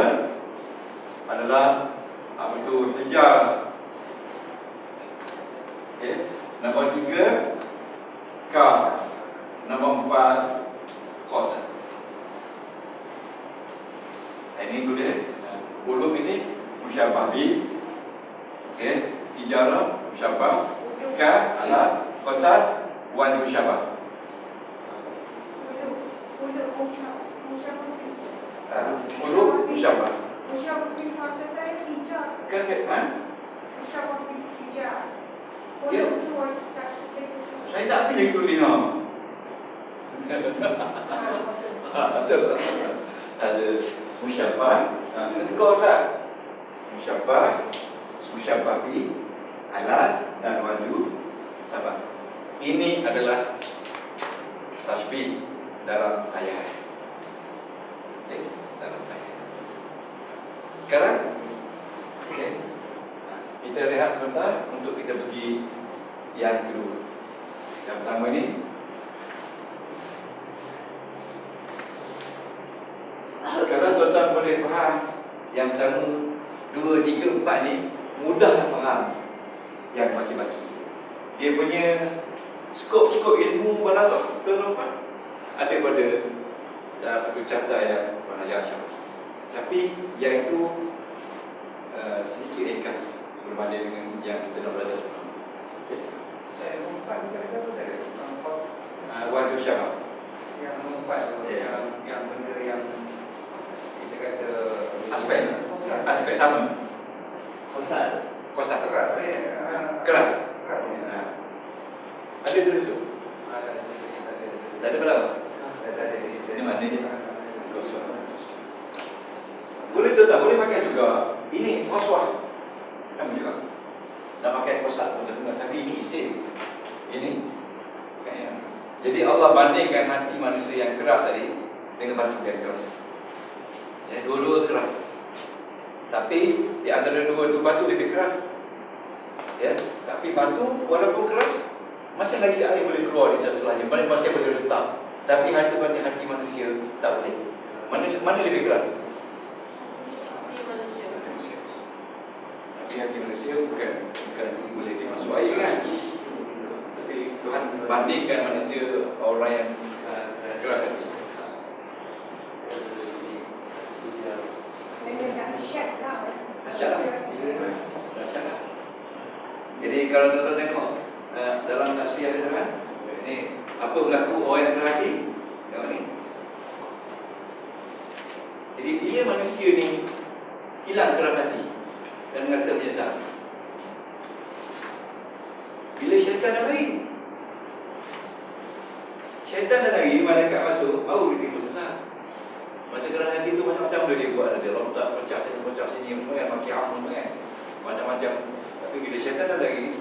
adalah apa tu, hijar. Nombor tiga ka. Nombor empat khosa. Ini boleh. Hulu ini musyabah bi. Hijarah musyabah. Ka ala qasad wa musyabah. Hulu musyabah. Musyabah bin maksud saya hijab. Kan saya Musyabah bin hijab. Ya. Saya tak pilih tulis betul. Ada musyabah. Nanti kau Ustaz. Musyabah bi alat dan waju sabah. Ini adalah tasbih dalam ayat. Dalam ayat. Sekarang kita rehat sebentar untuk kita pergi yang kedua. Yang pertama ni kalau tuan-tuan boleh faham yang pertama 2, 3, 4 ni mudah nak faham. Yang baki-baki dia punya skop ilmu balaghah tuan-tuan ada pada carta yang Penajah Syarah. Tapi yang itu sedikit ringkas berbanding dengan yang kita nak belajar sekarang. Saya mempat kata apa tadi? Wajib syarah. Yang mempat Yes. yang benda yang kita kata Aspek sama. Kosa keras. Keras. Ada tulis tu. Ada. Tak ada berapa? Tak ada. Ini mana je? Koswah. Boleh tu tak? Boleh pakai juga. Ini koswah. Kamu juga. Nak pakai kosat pun tak. Tapi ini isim. Ini. Jadi Allah bandingkan hati manusia yang keras tadi dengan batu yang keras. Ya, dua-dua keras. Tapi di antara dua tu batu lebih keras. Ya, tapi batu walaupun keras masih lagi air boleh keluar di sela-selanya. Masih boleh letak. Tapi hati manusia tak boleh. Mana lebih keras? Tapi hati manusia bukan boleh dimasuk air kan? Tapi Tuhan bandingkan manusia orang yang keras hati. Dahsyat lah. Dahsyat lah. Jadi kalau tuan-tuan tengok dalam tafsir ada kan? Ini apa berlaku orang yang berhati? Tengok ni. Jadi bila manusia ni hilang keras hati dan rasa menyesal, bila syaitan dah lari, malaikat masuk, baru dia besar. Masa keras hati tu macam-macam dia buat. Dia lontak, pecah sini, maki amun kan, macam-macam. Tapi bila syaitan dah lari,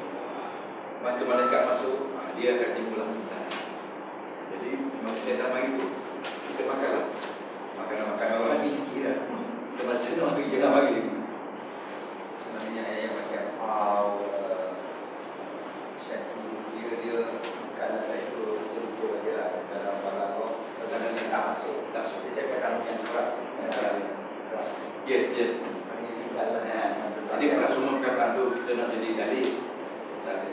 maka malaikat masuk, dia akan timbul besar. Jadi semasa syaitan mari tu, kita makanlah. Makan orang ni sikit lah. Semasa nak mari, jangan mari. Sebenarnya ayat macam satu dia kalau saya tu terlupa je lah dalam balaghah kadang-kadang tak masuk. Dia cakap kalau yang keras. Yes. Ini tinggallah. Jadi bukan semua perkataan tu kita nak jadi dalil. Tak ada.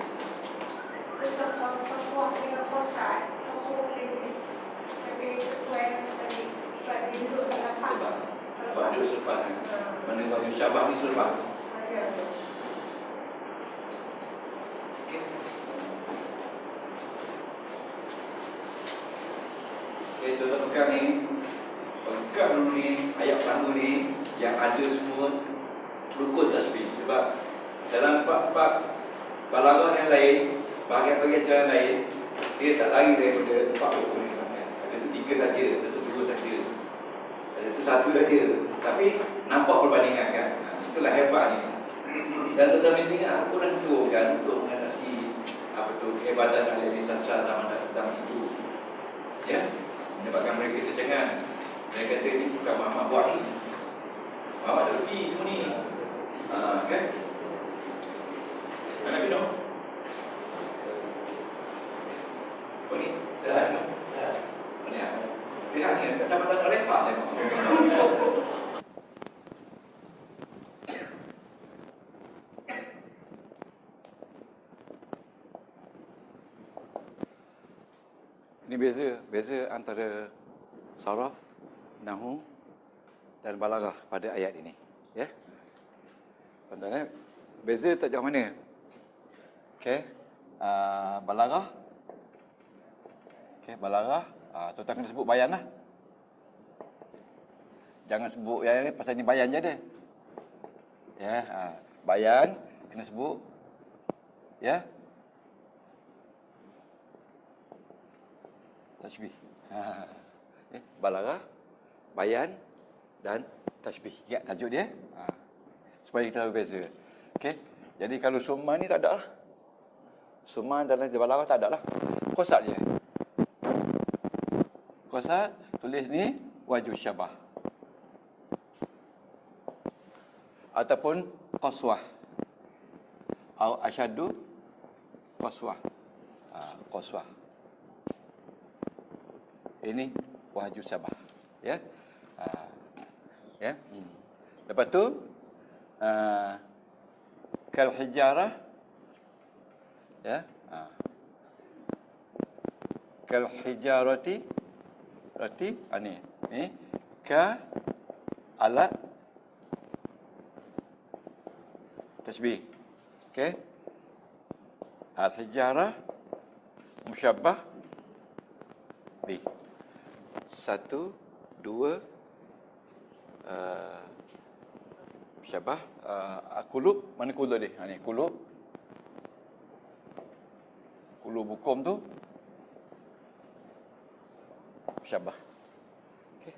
Koswah dengan kosat, koswah lebih sesuai tadi. Sebab dia duduk dalam pas. Sebab dia selepas kan. Mana baju syabah ni selepas. Okay, tuan-tuan pegang ni. Pegang dulu ni, ayat pertama ni yang ada semua rukun tasbih. Sebab dalam bab balaghah yang lain, bahagian-bahagian jalan lain, dia tak lari daripada 4 rukun ni. Ada tu 3 saja, ada tu 2 saja, ada tu 1 saja. Tapi nampak perbandingan kan. Itulah hebat ni. Dan tuan-tuan mesti ingat, aku dah tuturkan untuk mengatasi kehebatan ahli sastra zaman datang itu. Ya, menyebabkan mereka tercengang. Mereka kata ini bukan Muhammad buat ni. Muhammad dah pergi semua ni. Kan? Mana minum? Apa ni? Dah minum? Mana ya? Pihak ni, tak sampai tak nak repak tengok. Ini beza antara saraf, nahwu dan balaghah pada ayat ini, ya. Tuan-tuan, beza tak jauh mana? Okey. Balaghah. Okey, balaghah. Tuan-tuan kena sebut bayan lah. Jangan sebut yang pasal ni bayan je ada. Ya, bayan kena sebut. Ya. Tashbih. Balaghah, bayan dan tashbih. Ya, tajuk dia. Supaya kita tahu beza. Okey. Jadi kalau summa ni tak ada lah. Summa dalam balaghah tak ada lah. Qasad je. Qasad tulis ni wajh syabah. Ataupun qaswah. Au asyaddu qaswah. Qaswah. Ini wahju syabah, ya. Ya. Lepas tu kal hijarah, ya. Kal hijarati, berarti ni ka alat tasbih. Okey. Al hijarah musyabbah bi 1, 2 syabah kulub. Mana kulub dia? Ni kulub hukum tu musyabah. Okey.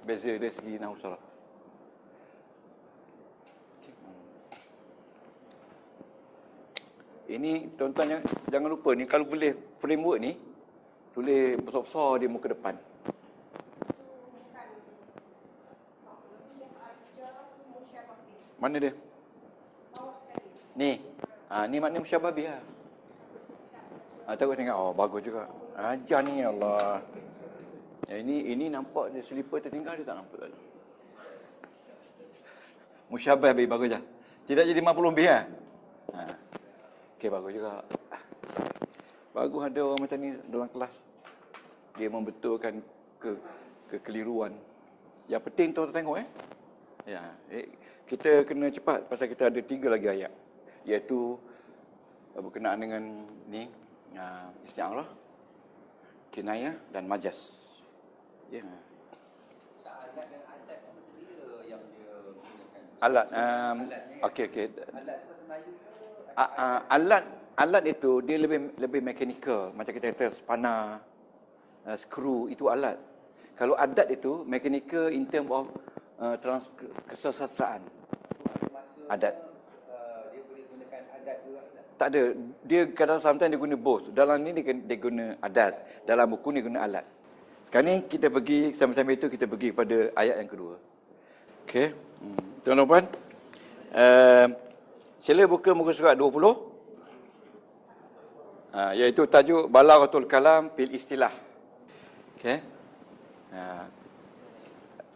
Beza dari segi nahwu saraf. Ini tuan-tuan jangan lupa ni, kalau boleh framework ni tulis besar-besar di muka depan. Mana dia? Ni. Ni makna musyabah biha. Tengok. Oh, bagus juga. Ajar ni, Allah. Ini nampak dia slipper tertinggal, dia tak nampak tadi. Musyabah lebih bagus je. Tidak jadi 50 lebih lah. Okey, bagus juga. Bagus ada orang macam ni dalam kelas. Dia membetulkan kekeliruan. Yang penting tuan-tuan tengok Ya, kita kena cepat pasal kita ada 3 lagi ayat. Iaitu berkenaan dengan ni, isti'arah, kinayah dan majaz. Ya. Alat dan adat apa sendiri yang dia gunakan? Alat, okey. Alat tu bahasa Melayu ke? Alat itu dia lebih mekanikal. Macam kita kata spana, skru, itu alat. Kalau adat itu mekanikal in term of kesusastraan. Adat. Dia boleh gunakan adat juga tak? Tak ada. Dia kadang sometimes dia guna both. Dalam ni dia guna adat. Dalam buku ni guna alat. Sekarang ni kita pergi, sambil-sambil itu kita pergi kepada ayat yang kedua. Okey. Tuan-tuan, sila buka muka surat 20. Iaitu tajuk Balaghatul Kalam fil Istilah. Okey.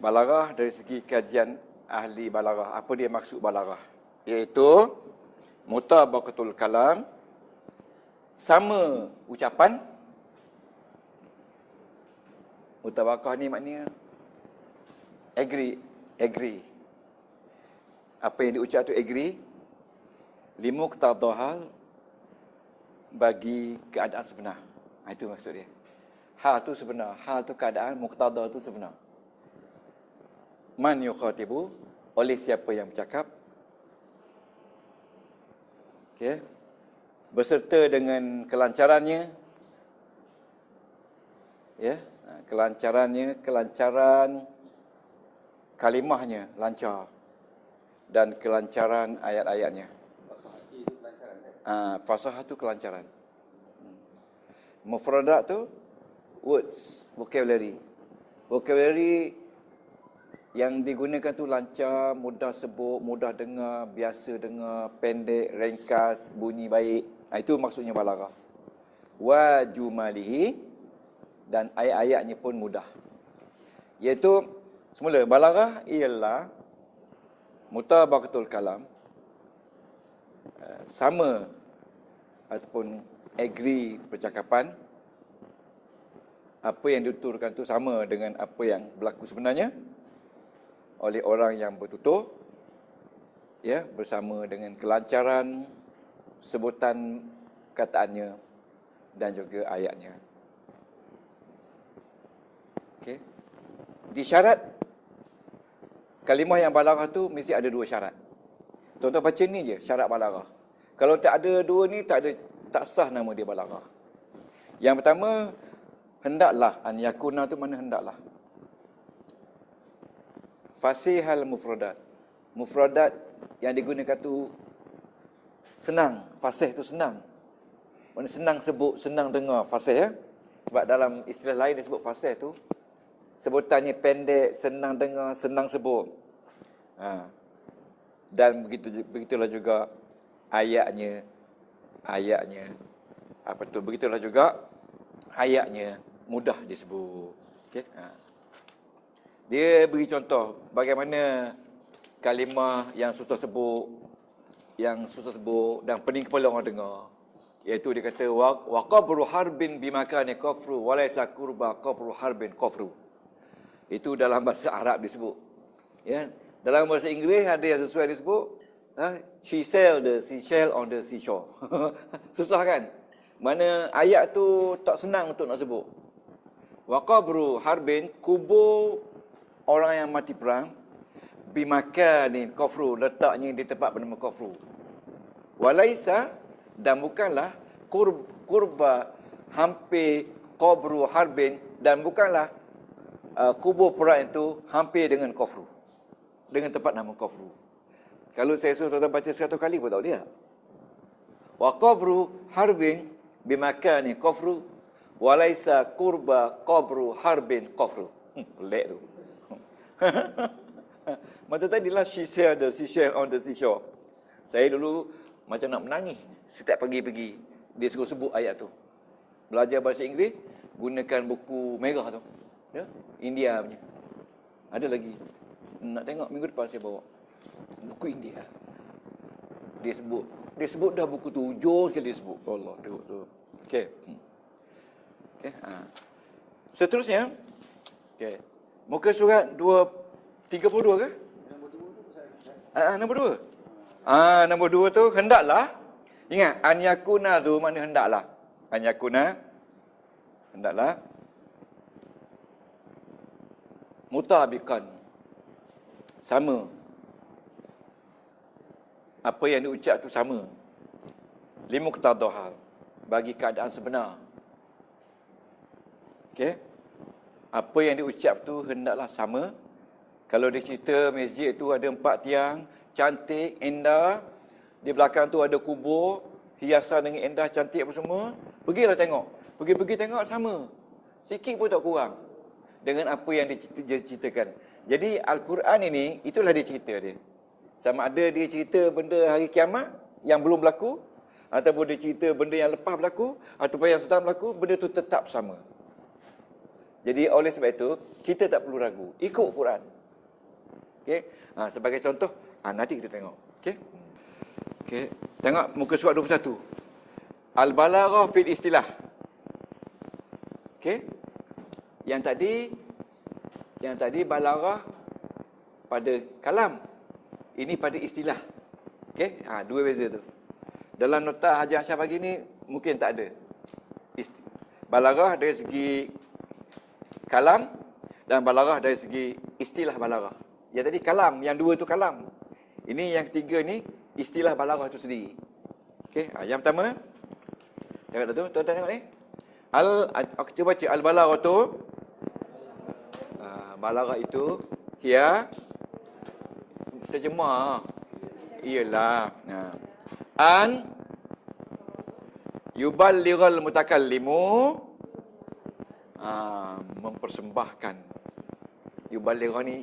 Balaghah dari segi kajian ahli balaghah. Apa dia maksud balaghah? Iaitu mutabaqatul kalam, sama ucapan. Mutabaqah ni maknanya agree. Apa yang diucap tu agree. Limuqtadahal, bagi keadaan sebenar. Itu maksud dia. Hal tu sebenar, hal tu keadaan, muqtadah tu sebenar. Man yukhatibu, oleh siapa yang bercakap. Okey. Beserta dengan kelancarannya. Ya, kelancaran kalimahnya lancar dan kelancaran ayat-ayatnya. Fasahah tu kelancaran. Mufradat tu words, vocabulary. Vocabulary yang digunakan tu lancar, mudah sebut, mudah dengar, biasa dengar, pendek, ringkas, bunyi baik. Itu maksudnya balaghah. Wa jumalihi, dan ayat-ayatnya pun mudah. Iaitu semula balaghah ialah mutabaqatul kalam, sama ataupun agree percakapan. Apa yang dituturkan tu sama dengan apa yang berlaku sebenarnya oleh orang yang bertutur, ya, bersama dengan kelancaran sebutan kataannya dan juga ayatnya. Okey. Di syarat kalimah yang balaghah tu mesti ada 2 syarat. Tuan-tuan baca ni je syarat balaghah. Kalau tak ada 2 ni tak sah nama dia balaghah. Yang pertama, hendaklah, an yakuna tu mana hendaklah. Fasihal mufradat. Mufradat yang digunakan tu senang. Fasih tu senang. Mana senang sebut, senang dengar. Fasih, ya. Sebab dalam istilah lain disebut fasih tu, sebutannya pendek, senang dengar, senang sebut. Dan begitulah juga ayatnya. Begitulah juga ayatnya mudah disebut. Okey. Dia beri contoh bagaimana kalimah yang susah sebut dan pening kepala orang dengar. Iaitu dia kata wa qabru harbin bimakani kafru wa laysa qurba qabru harbin kafru. Itu dalam bahasa Arab disebut. Ya, dalam bahasa Inggeris ada yang sesuai disebut she sail the seashell on the seashore. Susah kan? Mana ayat tu tak senang untuk nak sebut. Wa qabru harbin, kubur orang yang mati perang, bimakani kafru, letaknya di tempat bernama kafru. Walaisa, dan bukanlah qurba, hampir qabru harbin, dan bukanlah kubur perang itu hampir dengan Kufru. Dengan tempat nama Kufru. Kalau saya suruh tuan-tuan baca 100 kali pun tak boleh. Wa qabru harbin bimakani Kufru walaisa qurba qabru harbin Kufru. Pelik tu. Macam tadilah she share the seashell on the seashore. Saya dulu macam nak menangis setiap pagi-pagi dia suruh sebut ayat tu. Belajar bahasa Inggeris gunakan buku merah tu. Ya, India punya. Ada lagi. Nak tengok minggu depan saya bawa. Buku India. Dia sebut dah buku tu hujung sekali dia sebut. Allah, tengok tu. Okey. Okey, seterusnya. Okey. Muka surat 32 ke? Nombor 2. Nombor 2 tu hendaklah. Ingat, an yakuna tu makna hendaklah. An yakuna hendaklah mutabiqan, sama. Apa yang diucap tu sama. Limuqtadha, bagi keadaan sebenar. Okey. Apa yang diucap tu hendaklah sama. Kalau dia cerita masjid tu ada 4 tiang, cantik, indah. Di belakang tu ada kubur, hiasan dengan indah, cantik apa semua. Pergilah tengok. Pergi-pergi tengok sama. Sikit pun tak kurang dengan apa yang dia ceritakan. Jadi Al-Quran ini, itulah dia cerita dia. Sama ada dia cerita benda hari kiamat yang belum berlaku, ataupun dia cerita benda yang lepas berlaku, ataupun yang sedang berlaku, benda tu tetap sama. Jadi oleh sebab itu, kita tak perlu ragu. Ikut Quran. Okey. Sebagai contoh, nanti kita tengok. Okey. Okey. Tengok muka surat 21. Al-balaghah fil istilah. Okey. Yang tadi balaghah pada kalam. Ini pada istilah. Okey. Dua beza tu. Dalam nota Haji Hasham pagi ni mungkin tak ada. Balaghah dari segi kalam dan balaghah dari segi istilah balaghah. Yang tadi kalam, yang dua tu kalam. Ini yang ketiga ni istilah balaghah tu sendiri. Okey, yang pertama. Tengok tu, tuan-tuan tengok ni. Cuba baca al-balaghah tu. Balaghah itu hiya terjemah. Iyalah. An yuballighal mutakallimu, mempersembahkan. Yuballighah ni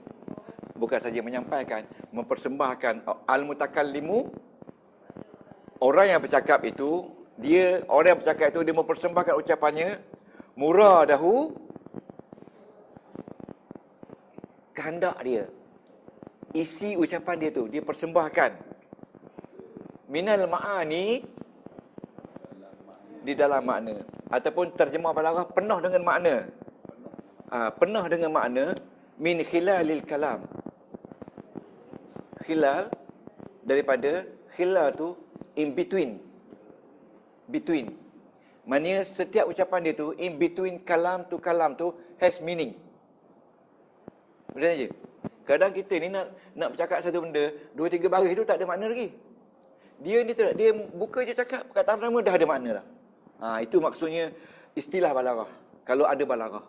bukan saja menyampaikan, mempersembahkan. Al-mutakallimu, orang yang bercakap itu, dia mempersembahkan ucapannya muradahu, kehendak dia. Isi ucapan dia tu dia persembahkan. Minal ma'ani, di dalam makna, ataupun terjemah balaghah penuh dengan makna. Penuh dengan makna min khilalil kalam. Khilal daripada khilal tu in between. Between. Maknanya setiap ucapan dia tu in between kalam tu has meaning. Betul je. Kadang kita ni nak bercakap satu benda, 2-3 baris tu tak ada makna lagi. Dia ni tak, dia buka je cakap, perkataan pertama dah ada makna dah. Itu maksudnya istilah balaghah. Kalau ada balaghah.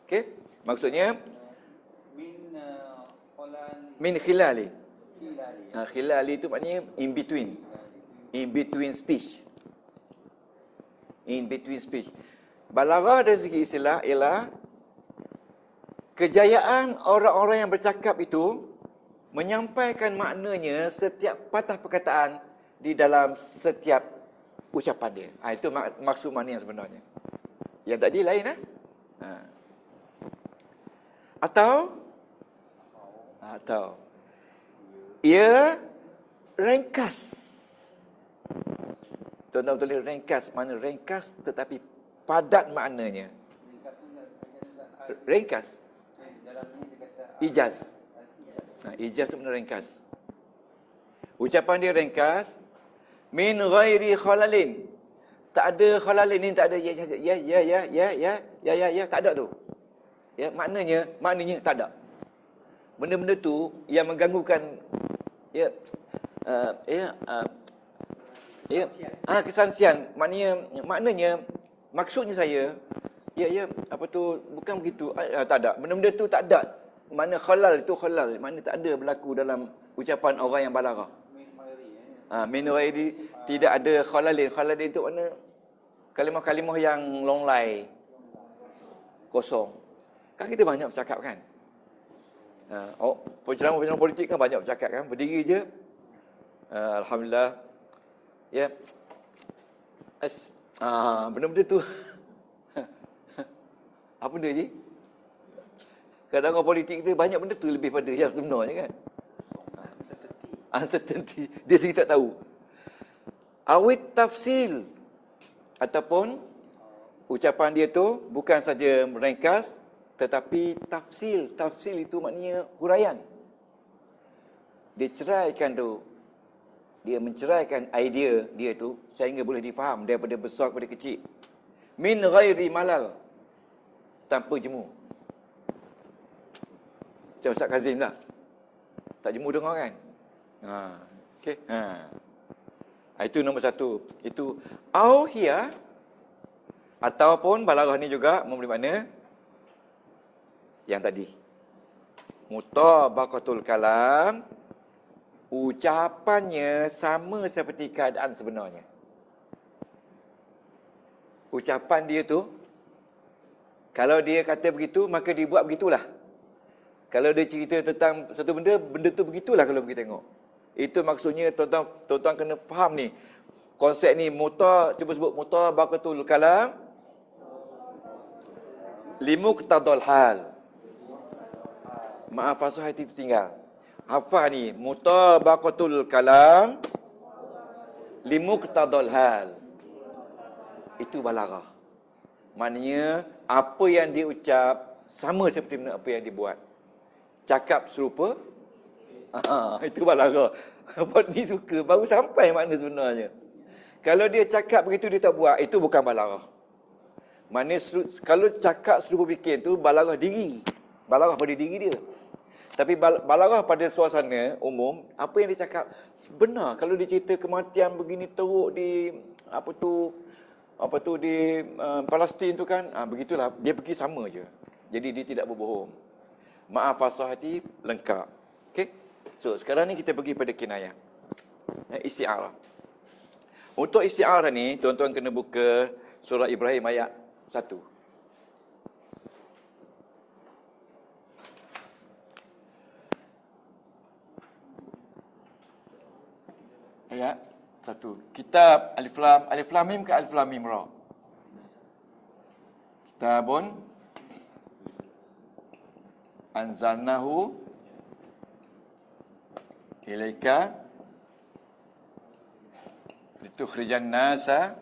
Okey? Maksudnya min khilali. Khilali itu maknanya in between. In between speech. In between speech. Balaghah dari segi istilah ialah kejayaan orang-orang yang bercakap itu menyampaikan maknanya setiap patah perkataan di dalam setiap ucapan dia. Itu maksud makna yang sebenarnya. Yang tadi lain Atau ia ringkas. Tuan-tuan tulis ringkas. Mana ringkas tetapi padat maknanya. Ringkas. Ijaz. Ijaz itu makna ringkas. Ucapan dia ringkas. Min ghairi khalalin. Tak ada khalalin ni, tak ada ya, tak ada tu. Ya, maknanya tak ada. Benda-benda tu yang mengganggukan kesansian. Maknanya maksudnya saya Ya, apa tu, bukan begitu. Tak ada. Benda-benda tu tak ada. Mana khalal itu khalal. Mana tak ada berlaku dalam ucapan orang yang balaghah. Minority tidak ada khalalin. Khalalin itu mana kalimah-kalimah yang longlai, kosong. Kan kita banyak bercakap kan? Penceramah-penceramah politik kan banyak bercakap kan? Berdiri je. Alhamdulillah. Ya. Benda-benda tu. Apa benda je? Kadang orang politik kita banyak benda tu lebih pada yang sebenarnya kan? Uncertainty. Dia sendiri tak tahu. Awit tafsil. Ataupun ucapan dia tu bukan saja meringkas tetapi tafsil. Tafsil itu maknanya huraian. Dia ceraikan tu. Dia menceraikan idea dia tu sehingga boleh difaham daripada besar kepada kecil. Min ghairi malal. Tanpa jemu. Macam Ustaz Kazim lah. Tak jemu dengar kan? Okey. Itu nombor satu. Itu au hiya ataupun balaghah ni juga memberi makna yang tadi. Mutabaqatul kalam, ucapannya sama seperti keadaan sebenarnya. Ucapan dia tu, kalau dia kata begitu, maka dibuat begitulah. Kalau dia cerita tentang satu benda, benda tu begitulah kalau kita tengok. Itu maksudnya tuan-tuan kena faham ni. Konsep ni cuba sebut mutabaqatul kalam limuqtadal hal. Maaf fasah itu tinggal. Hafal ni, mutabaqatul kalam limuqtadal hal. Itu balaghah. Maknanya apa yang diucap sama seperti apa yang dibuat. Cakap serupa. Itu balaghah. Apa ni suka baru sampai makna sebenarnya. Kalau dia cakap begitu dia tak buat, itu bukan balaghah. Maknanya kalau cakap serupa bikin tu balaghah diri. Balaghah pada diri dia. Tapi balaghah pada suasana umum, apa yang dia cakap benar. Kalau dia cerita kematian begini teruk di di Palestin tu kan, begitulah, dia pergi sama je. Jadi dia tidak berbohong. Maaf fasah hati lengkap. Okey. So sekarang ni kita pergi pada kinayah. Isti'arah. Untuk isti'arah ni tuan-tuan kena buka surah Ibrahim ayat 1. Ayat 1. Kitab alif lam mim ke alif lam mim ra? Kitabun anzalnahu ilaika litukhrijan nasa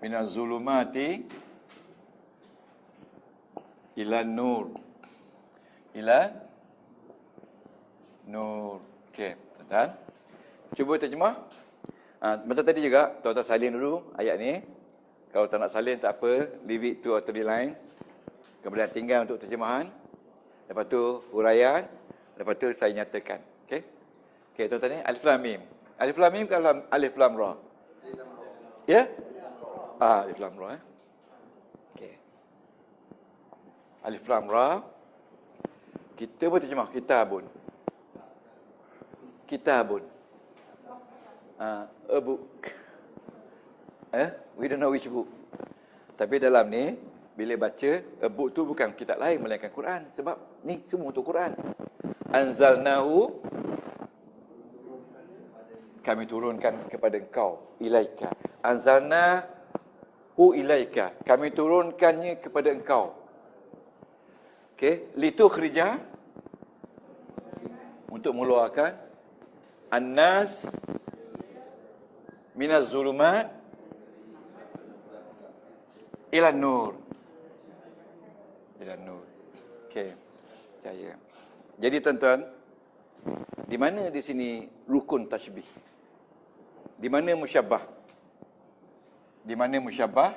minaz zulumati ila nur. Okey, tuan-tuan. Cuba terjemah. Macam tadi juga, tuan-tuan salin dulu ayat ni. Kalau tak nak salin tak apa, leave it to authority lines. Kemudian tinggal untuk terjemahan. Lepas tu huraian. Lepas tu saya nyatakan. Okey. Okey, tuan-tuan ni alif lam mim. Alif lam mim ke alif lam ra? Ya? Alif lam ra. Okey. Alif lam ra. Kita berterjemah kitabun. A book. We don't know which book. Tapi dalam ni, bila baca, a book tu bukan kitab lain melainkan Quran. Sebab ni semua untuk Quran. Anzalnahu, kami turunkan kepada engkau. Ilaika. Anzalnahu ilaika. Kami turunkannya kepada engkau. Okey. Litukhrija, untuk mengeluarkan An-nas minaz zulumat ila nur. Okey. Saya. Jadi tuan-tuan, di mana di sini rukun tasybih? Di mana musyabbah? Di mana musyabbah?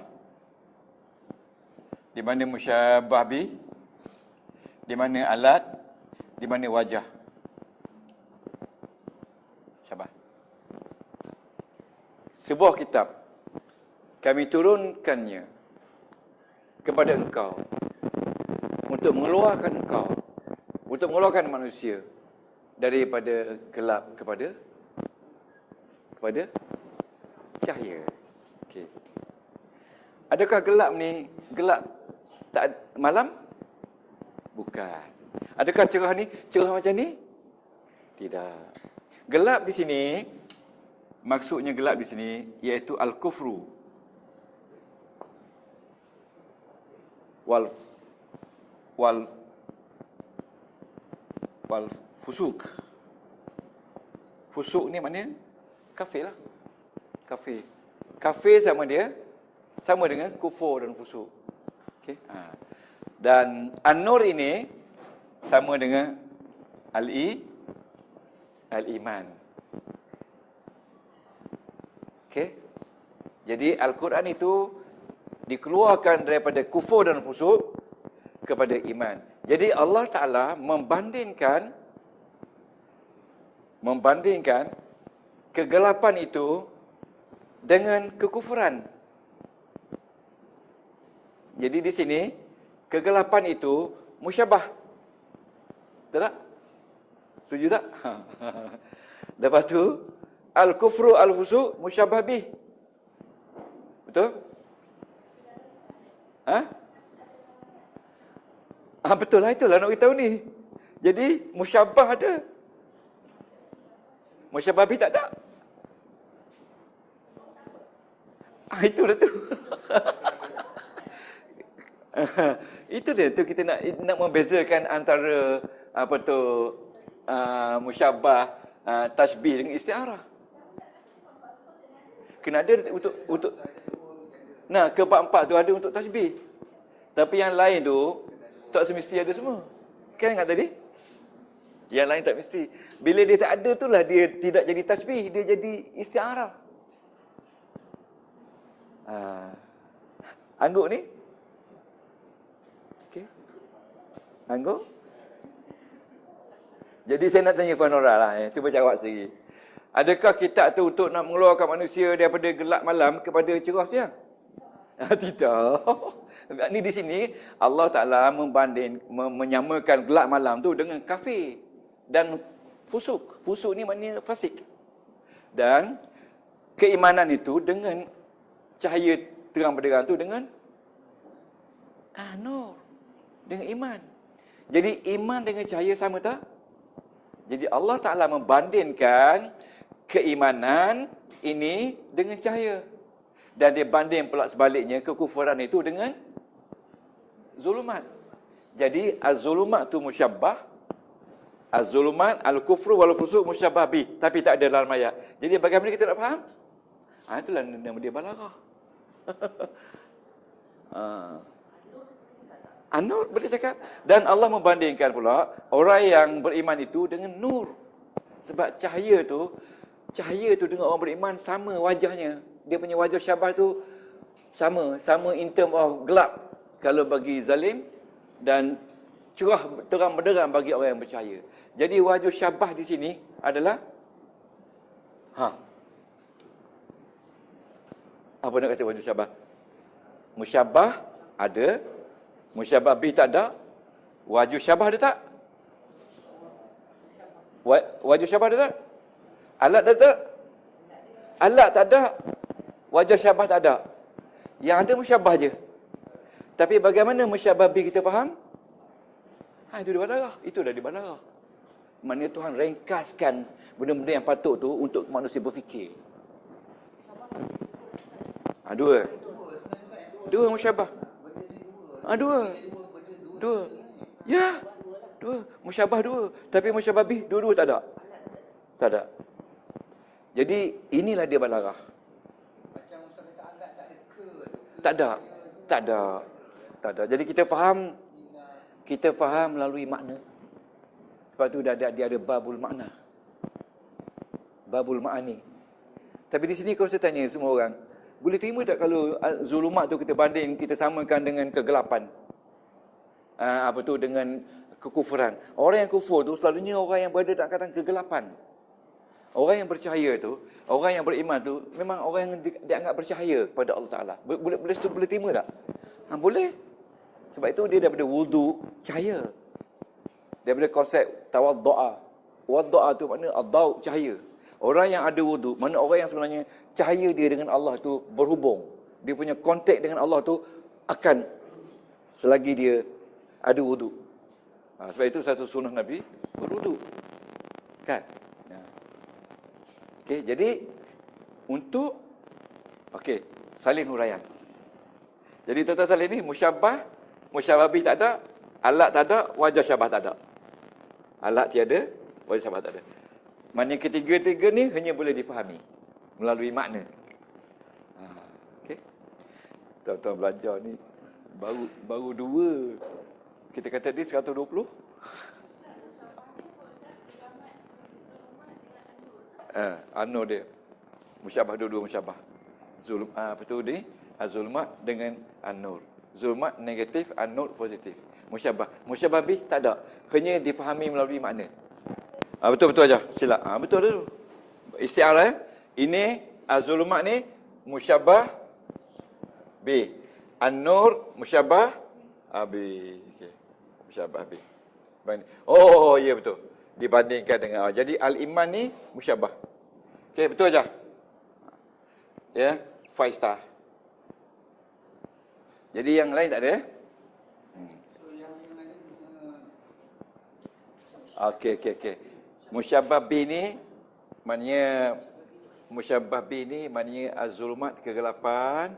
Di mana musyabbah bi? Di mana alat? Di mana wajah? Syabas. Sebuah kitab kami turunkannya kepada engkau untuk mengeluarkan manusia daripada gelap kepada cahaya. Okey. Adakah gelap ni gelap tak malam? Bukan. Adakah cerah ni cerah macam ni? Tidak. Gelap di sini, maksudnya gelap di sini iaitu al-kufru wal fusuk. Fusuk ni maknanya kafir lah. Kafir sama dengan kufur dan fusuk. Okey. Dan an-nur ini sama dengan al-iman. Okey. Jadi Al-Quran itu dikeluarkan daripada kufur dan fusuk kepada iman. Jadi Allah Ta'ala membandingkan kegelapan itu dengan kekufuran. Jadi di sini kegelapan itu musyabah. Betul tak? Setuju tak? Lepas tu al-kufru al-fusuq musyabah bih. Betul? Betul lah, itulah nak beritahu ni. Jadi musyabah ada. Musyabah bih tak ada. Itulah tu. Itu dia tu kita nak membezakan antara musyabah, tasbih dengan istiarah. Kena ada untuk keempat-empat tu ada untuk tasbih. Tapi yang lain tu tak semesti ada semua. Kan ingat tadi? Yang lain tak mesti. Bila dia tak ada itulah dia tidak jadi tasbih, dia jadi istiarah. Angguk ni? Okey. Angguk? Jadi saya nak tanya Puan Nora lah. Cuba jawab sendiri. Adakah kitab tu untuk nak mengeluarkan manusia daripada gelap malam kepada cerah siang? Tidak. Ni di sini Allah Ta'ala menyamakan gelap malam tu dengan kafir dan fusuk. Fusuk ni maknanya fasik. Dan keimanan itu dengan cahaya terang benderang tu dengan nur, dengan iman. Jadi iman dengan cahaya sama tak? Jadi Allah Ta'ala membandingkan keimanan ini dengan cahaya. Dan dia banding pula sebaliknya kekufuran itu dengan zulumat. Jadi az-zulumat tu musyabbah. Az-zulumat al-kufru wal fusuq musyabbah bih, tapi tak ada dalam ayat. Jadi bagaimana kita nak faham? Itulah nama dia balaghah. Nur boleh cakap. Dan Allah membandingkan pula orang yang beriman itu dengan nur. Sebab cahaya tu dengan orang beriman sama wajahnya. Dia punya wajah syabah tu sama in term of gelap kalau bagi zalim dan cerah terang benderang bagi orang yang percaya. Jadi wajah syabah di sini adalah apa nak kata wajah syabah? Musyabah ada, musyabah bih tak ada. Wajah syabah ada tak? Wajah syabah ada tak? Alat ada tak? Alat tak ada. Wajah syabah tak ada. Yang ada musyabah je. Tapi bagaimana musyabah bih kita faham? Itu di balaghah. Itulah di balaghah. Maknanya Tuhan ringkaskan benda-benda yang patut tu untuk manusia berfikir. Dua musyabah. Dua. Ya. Dua. Musyabah dua. Tapi musyabah bih dua-dua tak ada. Tak ada. Jadi inilah dia balaghah. Tak ada. Jadi kita faham melalui makna. Sebab tu dia ada babul makna. Babul ma'ani. Tapi di sini kalau saya tanya semua orang, boleh terima tak kalau zulumat tu kita samakan dengan kegelapan? Dengan kekufuran. Orang yang kufur tu selalunya orang yang berada dalam keadaan kegelapan. Orang yang percaya tu, orang yang beriman tu, memang orang yang dianggap percaya kepada Allah Ta'ala. Boleh terima tak? Boleh. Sebab itu dia daripada wudu, cahaya. Daripada konsep tawaddu'a. Waddu'a tu makna ad-daw, cahaya. Orang yang ada wudu, mana orang yang sebenarnya cahaya dia dengan Allah tu berhubung. Dia punya kontak dengan Allah tu akan selagi dia ada wudu. Sebab itu satu sunnah Nabi berwudu. Kan? Okey, jadi untuk salin huraian. Jadi tuan-tuan salin ni musyabbah, musyabbabi tak ada, alat tak ada, wajah syabah tak ada. Alat tiada, wajah syabah tak ada. Maknanya ketiga-tiga ni hanya boleh difahami melalui makna. Okey. Tuan-tuan belajar ni baru 2. Kita kata dia 120. An-Nur dia. Musyabah dua-dua musyabah. Apa tu ni? Az-zulmat dengan An-Nur. Zulmat negatif, An-Nur positif. Musyabah. Musyabah bih tak ada. Hanya difahami melalui makna. Betul-betul aja. Sila. Betul tu. Istiarah. Ini az-zulmat ni musyabah B. An-Nur musyabah B. Okey. Musyabah B. Oh, ya betul. Dibandingkan dengan jadi al-iman ni musyabah. Okey, betul aja. Ya, 5 star. Jadi yang lain tak ada. Okey. Musyabah B ni maknanya az-zulumat, kegelapan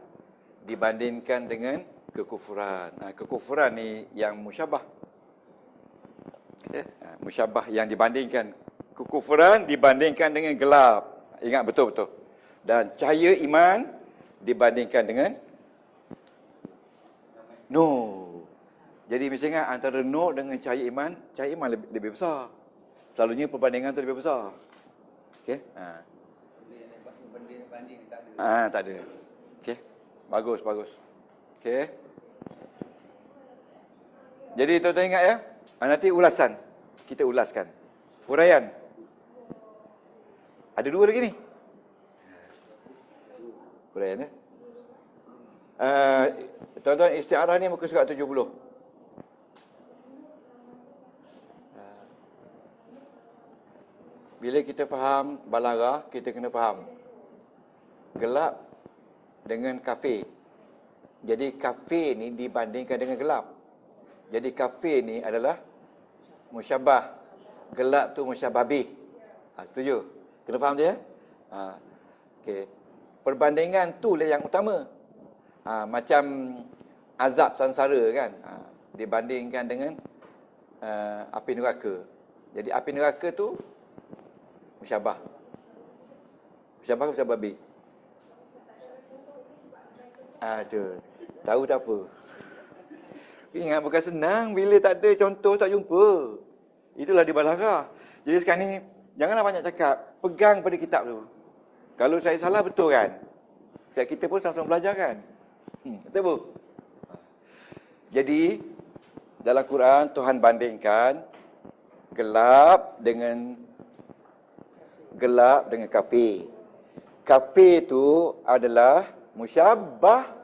dibandingkan dengan kekufuran. Kekufuran ni yang musyabah. Musyabah yang dibandingkan. Kekufuran dibandingkan dengan gelap. Ingat betul-betul. Dan cahaya iman dibandingkan dengan nur. Jadi mesti ingat antara nur dengan cahaya iman lebih besar. Selalunya perbandingan tu lebih besar. Okey? Tak ada. Okey. Bagus. Okey. Jadi tuan-tuan ingat ya. Nanti ulasan. Kita ulaskan. Huraian. Ada 2 lagi ni. Huraian ya. Tuan-tuan istiarah ni muka surat 70. Bila kita faham balaghah, kita kena faham gelap dengan kafe. Jadi kafe ni dibandingkan dengan gelap. Jadi kafe ni adalah musyabah. Gelap tu musyabah bih. Setuju? Kena faham dia? Okey. Perbandingan tu lah yang utama. Macam azab sansara kan. Dibandingkan dengan api neraka. Jadi api neraka tu musyabah. Musyabah ke musyabah bih? Tu. Tahu tak apa. Ingat bukan senang bila tak ada contoh tak jumpa. Itulah di balaghah. Jadi sekarang ni janganlah banyak cakap, pegang pada kitab tu. Kalau saya salah betul kan? Sebab kita pun sama-sama belajar kan? Betul bu? Jadi dalam Quran Tuhan bandingkan gelap dengan kafe. Kafe tu adalah musyabah.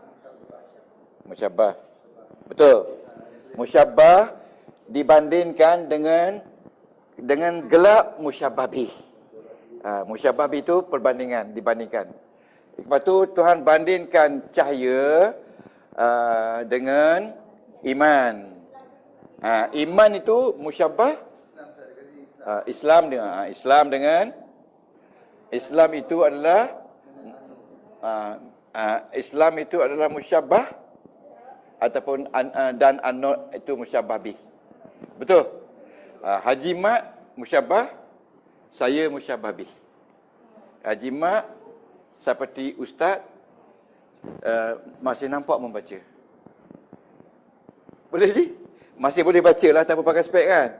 Betul. Musyabah dibandingkan dengan gelap musyabah bih. Musyabah bih itu perbandingan, dibandingkan. Lepas tu Tuhan bandingkan cahaya dengan iman. Iman itu musyabah. Islam dengan Islam itu adalah musyabah ataupun dan an-nur itu musyabah bih. Betul? Haji Mat musyabah, saya musyabah bih. Haji Mat seperti ustaz masih nampak membaca. Boleh ni? Masih boleh baca lah tanpa pakai spek kan?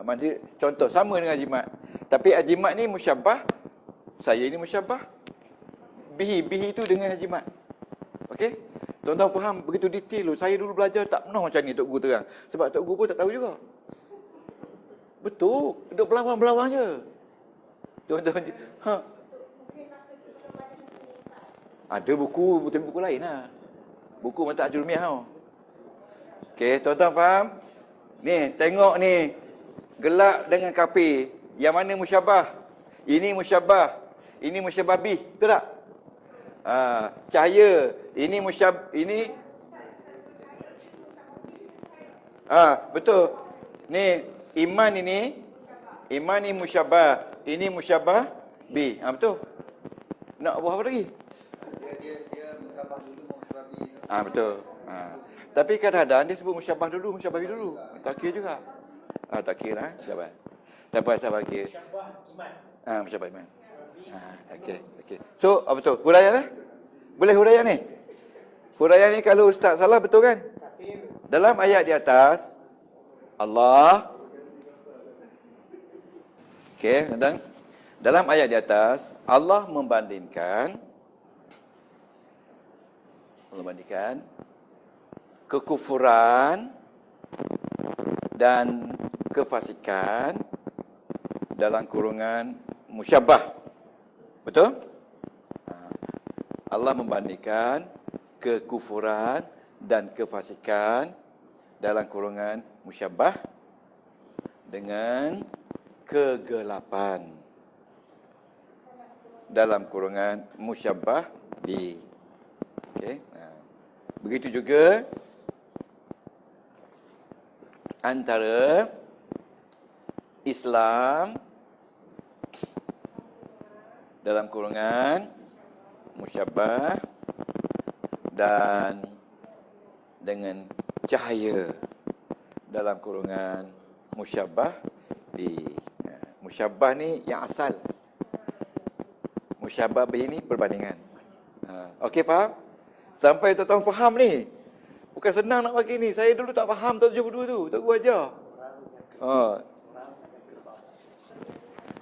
Maksudnya contoh sama dengan Haji Mat. Tapi Haji Mat ni musyabah, saya ni musyabah. Bihi itu dengan Haji Mat. Okey? Tuan-tuan faham begitu detail tu. Saya dulu belajar tak pernah macam ni Tok Guru terang. Sebab Tok Guru pun tak tahu juga. Betul. Duduk belawang-belawang je. Tuan-tuan, ha. Ada buku, tapi buku lain lah. Buku mata Ajurumiyah tau. Okey, tuan-tuan faham? Ni, tengok ni. Gelap dengan kapir. Yang mana musyabah? Ini musyabah. Ini musyabah bih. Betul tak? Cahaya. Ini betul. Ni, iman ini. Iman ni musyabah. Ini musyabah bih. Betul? Nak buat apa lagi? Dia musabah dulu mau musabah ni. Betul. Tapi kadang-kadang dia sebut musyabah dulu, musyabah bih dulu. Tak kira juga. Tak kira lah. Musyabah. Tak apa, saya kira. Musyabah iman. Musyabah iman. Okey. So, apa betul? Huraian lah? Boleh huraian ni? Huraian ni kalau ustaz salah betul kan? Kafir. Dalam ayat di atas, Allah. Okey, tuan-tuan. Dalam ayat di atas, Allah membandingkan kekufuran dan kefasikan dalam kurungan musyabah. Betul? Allah membandingkan kekufuran dan kefasikan dalam kurungan musyabah dengan kegelapan dalam kurungan musyabah bi. Okey. Begitu juga antara Islam dalam kurungan musyabah dan dengan cahaya dalam kurungan musyabah bi. Musyabah ni yang asal. Musyabah bi ni perbandingan. Okey, faham? Sampai tuan-tuan faham ni. Bukan senang nak bagi ni. Saya dulu tak faham tahun 72 tu. Tak gua ajar.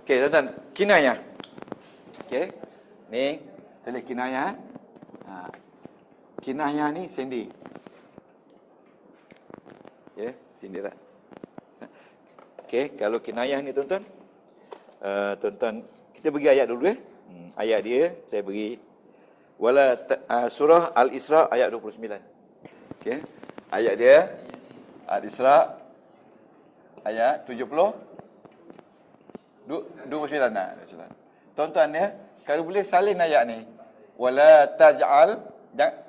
Okey, tuan-tuan, kinayah. Okey. Ni, tulis kinayah. Kinayah ni sendi. Okey, sindiran. Okey, kalau kinayah ni tuan-tuan, tuan-tuan, kita bagi ayat dulu Ayat dia saya beri surah Al-Isra ayat 29. Okey. Ayat dia Al-Isra ayat 29. Tuan-tuan ya, kalau boleh salin ayat ni. Wala taj'al,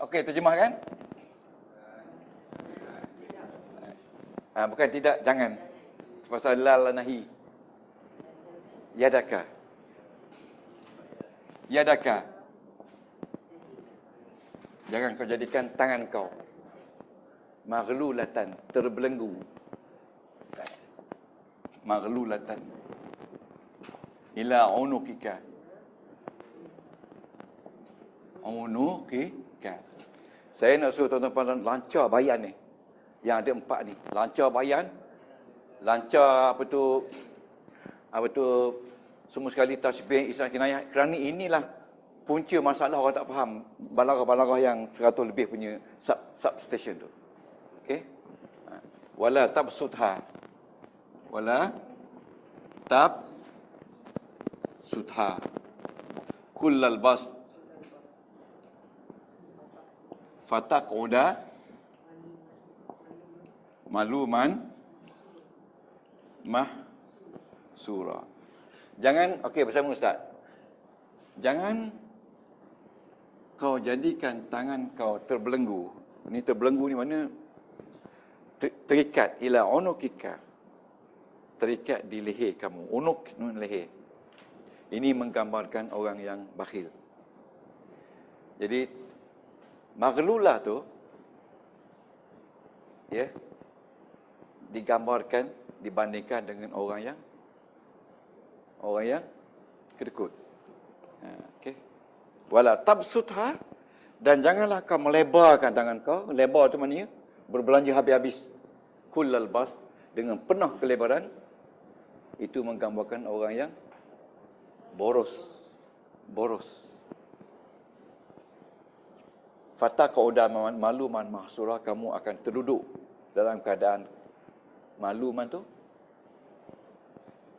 okey, terjemahkan. Bukan tidak, jangan. Pasal la nahi. Yadaka. Jangan kau jadikan tangan kau maghlulatan, terbelenggu. Maghlulatan ila unukika. Saya nak suruh tuan-tuan lancar bayan ni. Yang ada 4 ni. Lancar bayan. Lancar apa tu semua sekali tasbih Islam kinayah. Kerana inilah punca masalah orang tak faham balaghah-balaghah yang 100 lebih punya substation tu. Okey. Wala tabsutha. Kullal bast. Fataquda maluman mahsura. Jangan, okey, bersama Ustaz. Jangan kau jadikan tangan kau terbelenggu. Ni terbelenggu ni mana? Terikat ila unukika. Terikat di leher kamu. Unuk ni leher. Ini menggambarkan orang yang bakhil. Jadi maghlulah tu digambarkan, dibandingkan dengan orang yang kedekut. Okey. Wala tabsutha, dan janganlah kau melebarkan tangan kau. Lebar tu maknanya berbelanja habis-habis. Kullal bas, dengan penuh kelebaran. Itu menggambarkan orang yang boros. Fataqauda maluman mahsura, kamu akan terduduk dalam keadaan maluman tu.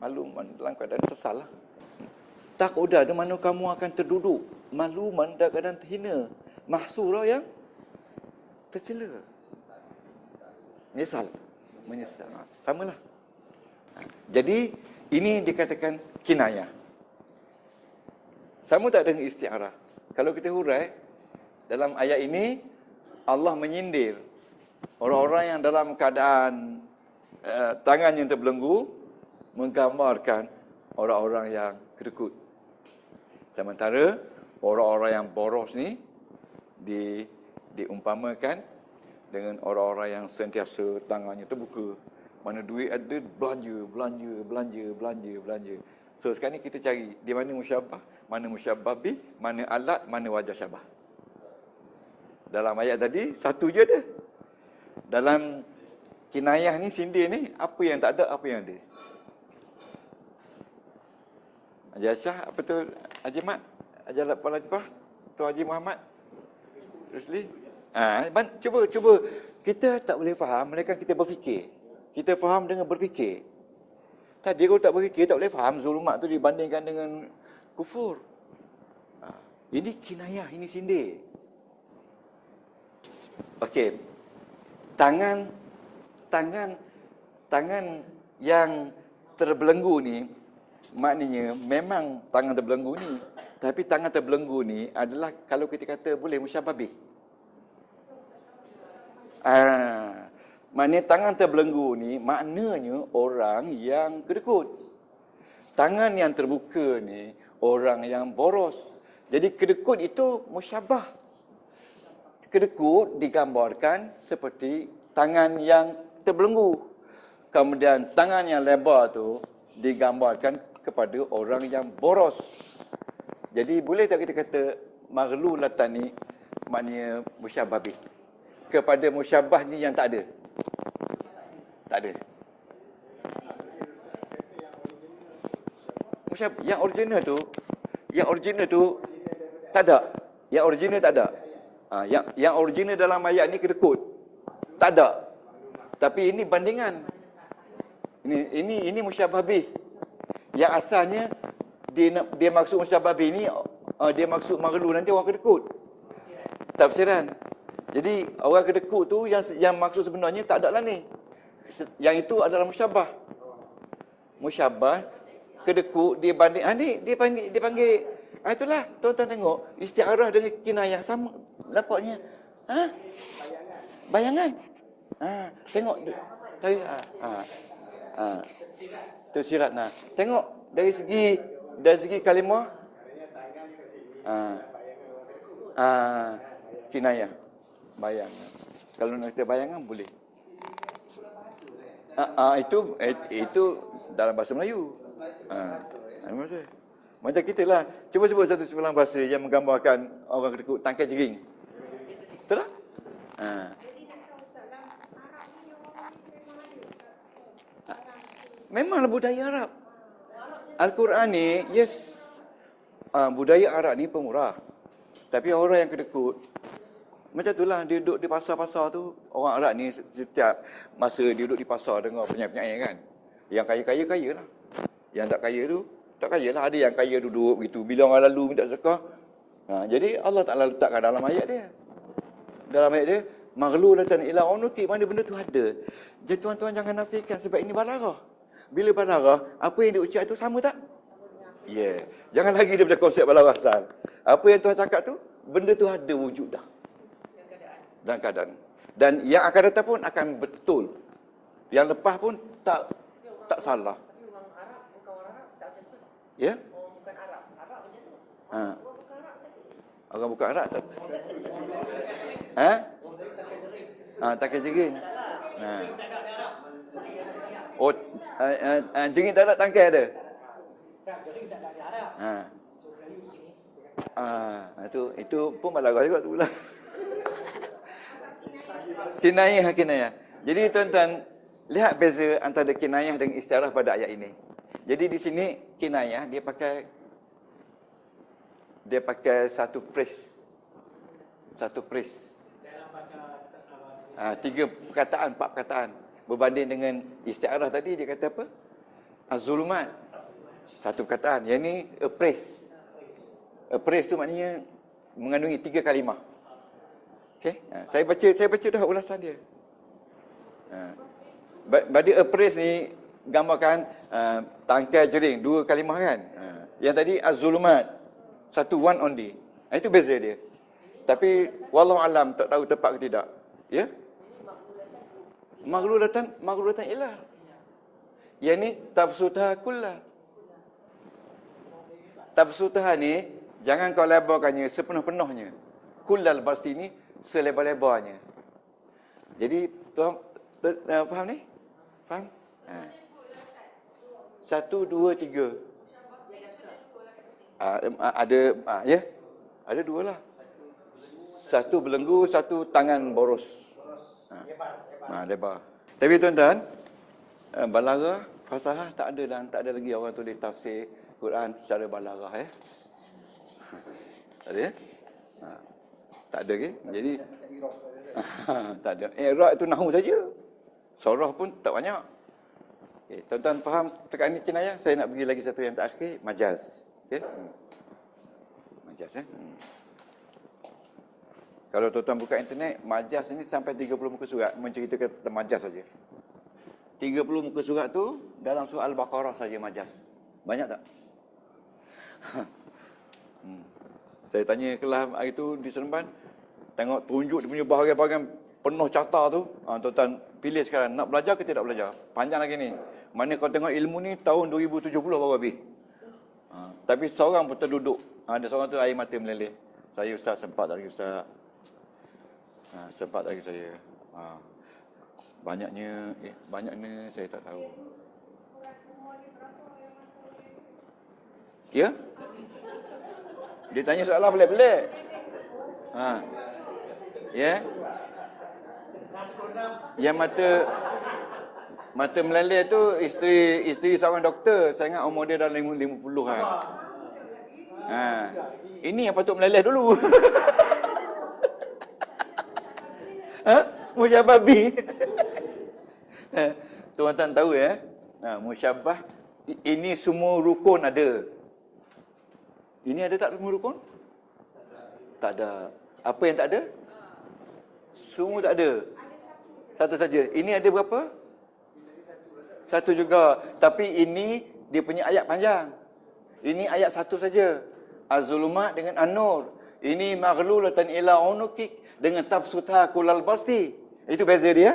Maluman dalam keadaan sesal lah. takoda di mana kamu akan terduduk maluman dan keadaan terhina, mahsura yang tercela. Menyesal. Samalah. Jadi ini dikatakan kinayah. Sama tak dengan isti'arah. Kalau kita hurai dalam ayat ini, Allah menyindir orang-orang yang dalam keadaan tangan yang terbelenggu, menggambarkan orang-orang yang kedekut. Sementara orang-orang yang boros ni diumpamakan dengan orang-orang yang sentiasa tangannya terbuka. Mana duit ada, belanja. So sekarang ni kita cari di mana musyabah, mana musyabah bih, mana alat, mana wajah syabah. Dalam ayat tadi satu je ada. Dalam kinayah ni, sindir ni, apa yang tak ada, apa yang ada. Haji Aisyah, apa tu Haji Mat? Haji Latifah, Tuan Haji Muhammad Rusli. Cuba kita tak boleh faham melainkan kita berfikir. Kita faham dengan berfikir. Tadi kalau tak berfikir tak boleh faham zulumat tu dibandingkan dengan kufur. Ini kinayah, ini sindir. Okey. Tangan yang terbelenggu ni, maknanya memang tangan terbelenggu ni, tapi tangan terbelenggu ni adalah kalau kita kata boleh musyabah bih. Maknanya tangan terbelenggu ni maknanya orang yang kedekut. Tangan yang terbuka ni orang yang boros. Jadi kedekut itu musyabah. Kedekut digambarkan seperti tangan yang terbelenggu. Kemudian tangan yang lebar tu digambarkan kepada orang yang boros. Jadi boleh tak kita kata maghlulatan ni maknanya musyabah bih kepada musyabah ni yang tak ada? Tak ada. Musyabah yang original tu tak ada. Yang original tak ada. Yang original dalam ayat ni kedekut. Tak ada. Tapi ini bandingan. Ini musyabah bih. Yang asalnya dia maksud musyabah bih ni dia maksud maghlul, nanti orang kedekut. Tafsiran. Jadi orang kedekut tu yang maksud sebenarnya tak ada lah ni. Yang itu adalah musyabah. Musyabah kedekut dia banding dia panggil itulah tuan-tuan tengok isti'arah dengan kinayah sama nampaknya. Bayangan. Tengok dari tersirat nah. Tengok dari segi kalimah kinayah. Bayangan. Kalau nak kata bayangan boleh. Itu dalam bahasa Melayu. Macam kita lah. Cuba sebut satu sebelang bahasa yang menggambarkan orang kedekut tangkai jering. Betul tak? Memanglah budaya Arab. Al-Quran ni, yes. Budaya Arab ni pemurah. Tapi orang yang kedekut, macam itulah dia duduk di pasar-pasar tu. Orang Arab ni setiap masa dia duduk di pasar dengar penyair-penyair kan. Yang kaya-kaya, kaya lah. Yang tak kaya tu, tak kaya lah. Ada yang kaya duduk begitu. Bila orang lalu minta sedekah. Jadi Allah Ta'ala letakkan dalam ayat dia. Dalam ayat dia, maghlulatan ila unuki, mana benda tu ada. Jadi tuan-tuan jangan nafikan sebab ini balarah. Bila balarah, apa yang diucap tu sama tak? Ya. Yeah. Jangan lagi daripada konsep balarah asal. Apa yang Tuhan cakap tu, benda tu ada wujud dah. Dan keadaan. Dan yang akan datang pun akan betul. Yang lepas pun tak salah. Tapi orang Arab, bukan orang Arab, tak macam tu. Ya? Orang bukan Arab. Arab macam tu. Ha. Orang bukan Arab macam tu. Orang bukan Arab tak? Takai jering. Oh, jering tak ada, tangkai ada? Tak, jering tak ada di Arab. So, Melayu sini. Itu pun balarah juga tu lah. Kinayah. Jadi tuan-tuan, lihat beza antara kinayah dengan istiarah pada ayat ini. Jadi di sini kinayah dia pakai satu phrase. Dalam bahasa 3 perkataan, 4 perkataan. Berbanding dengan istiarah tadi dia kata apa? Az-zulumat. Satu perkataan. Yang ni appraise. Appraise tu maknanya mengandungi 3 kalimah. Okey? Saya baca dah ulasan dia. Badi appraise ni gambarkan tangkai jering, 2 kalimah kan. Yang tadi az-zulumat, satu one only. Itu beza dia. Tapi wallahu alam, tak tahu tepat ke tidak. Ya? Maghlulatan ilah. Yang ni tafsutha kullah. Tafsutha ni jangan kau lebarkannya sepenuh-penuhnya. Kullal pasti ni selebar-lebarnya. Jadi tuan faham ni? Faham? 1, 2, 3. Ya. Ada 2 lah. Satu belenggu, satu tangan boros. Lebar. Tapi tuan-tuan, balaghah, fasahah tak ada lagi orang tulis tafsir Quran secara balaghah Tak ada ya? Tak ada ke? Jadi tak ada. I'rab itu nahwu saja. Surah pun tak banyak. Okey, tuan-tuan faham tekan ni kinayah? Saya nak pergi lagi satu yang terakhir, majaz. Okey? Majaz Kalau tuan-tuan buka internet, majaz ni sampai 30 muka surat menceritakan tentang majaz saja. 30 muka surat tu dalam surah Al-Baqarah saja majaz. Banyak tak? Saya tanya kelas hari tu di Seremban, tengok tunjuk dia punya bahagian-bahagian penuh carta tu. Tuan-tuan pilih sekarang, nak belajar ke tidak belajar? Panjang lagi ni. Mana kau tengok ilmu ni tahun 2070 baru habis. Tapi seorang pun terduduk. Ada seorang tu air mata meleleh. Saya ustaz, sempat tak lagi ustaz? Sempat lagi saya. Banyaknya saya tak tahu. Ya? Dia tanya soalan pelik-pelik. Ya? Yang mata meleleh tu isteri seorang doktor. Saya ingat umur dia dalam 50 kan. Ini yang patut meleleh dulu. Musyabah bi. Tuan-tuan tahu ya, musyabah ini semua rukun ada. Ini ada tak semua rukun? Tak ada. Apa yang tak ada? Semua tak ada. Satu saja. Ini ada berapa? Satu juga. Tapi ini dia punya ayat panjang. Ini ayat satu saja. Az-zulumat dengan an-nur. Ini maghlulatan ila unukik dengan tafsutha kullal basti. Itu beza dia.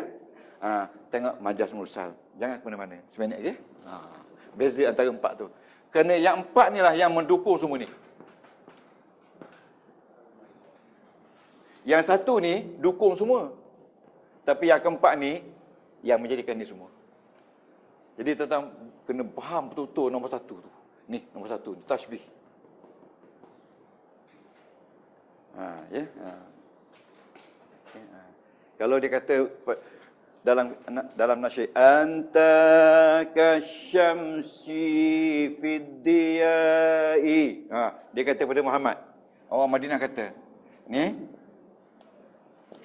Tengok majaz mursal. Jangan ke mana-mana. Seminit je. Beza antara 4 tu. Kerana yang 4 ni lah yang mendukung semua ni. Yang satu ni dukung semua. Tapi yang keempat ni yang menjadikan ni semua. Jadi tentang kena faham betul-betul nombor 1 tu. Ni nombor 1 ni, tasbih. Kalau dia kata dalam nasyid anta kasyamsi fid diyai. Dia kata pada Muhammad. Orang Madinah kata, ni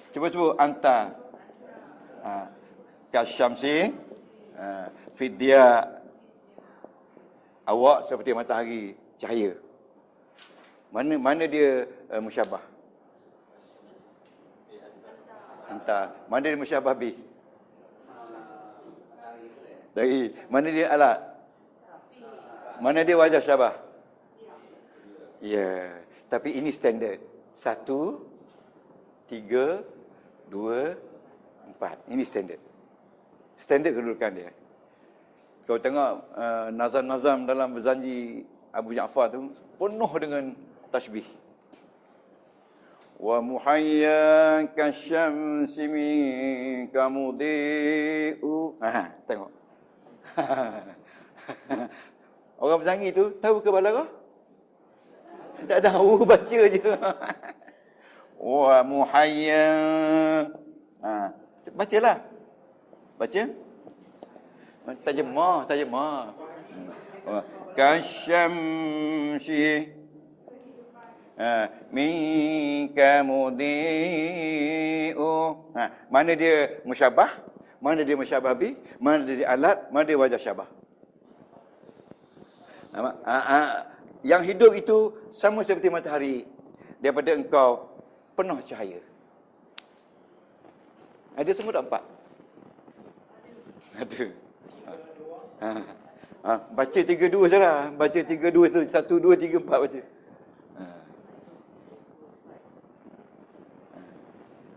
cuba sebut anta kasyamsi fid diya. Awak seperti matahari cahaya. Mana dia musyabah? Anta. Mana dia musyabah bi? Dari mana dia alat? Mana dia wajah syabah? Ya, tapi ini standard. 1, 3, 2, 4. Ini standard. Standard kedudukan dia. Kau tengok nazam-nazam dalam Berzanji Abu Ja'far tu penuh dengan tasbih. Wa muhayyan kasyamsi minka mudi'u. Tengok. Orang Berzanji tu tahu ke balaghah? Tak tahu, baca je. Wa muhayyan. Bacalah. Baca. Terjemah. Kasyamsi minka mudi'u. Mana dia musyabah? Mana dia musyabah bi? Mana dia alat? Mana dia wajah syabah? Yang hidup itu sama seperti matahari. Daripada engkau penuh cahaya. Ada semua tak 4? Ada. Baca 3-2 salah. Baca 3-2 tu 1, 2, 3, 4 baca.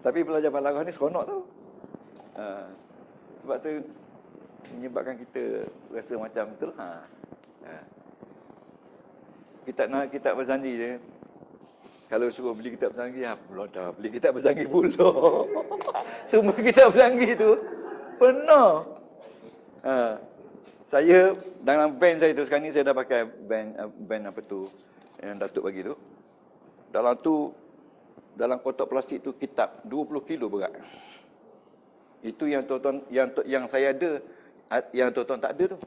Tapi belajar balaghah ni seronok tau. Sebab tu menyebabkan kita rasa macam betul. Kita nak kitab Bazangi je. Kalau suruh beli kitab Bazangi, pula dah beli kitab Bazangi pula. Semua kitab Bazangi tu penuh. Saya dalam van saya tu, sekarang ni saya dah pakai van apa tu yang Datuk bagi tu. Dalam kotak plastik tu kitab 20 kilo berat. Itu yang tuan-tuan yang saya ada, yang tuan-tuan tak ada tu.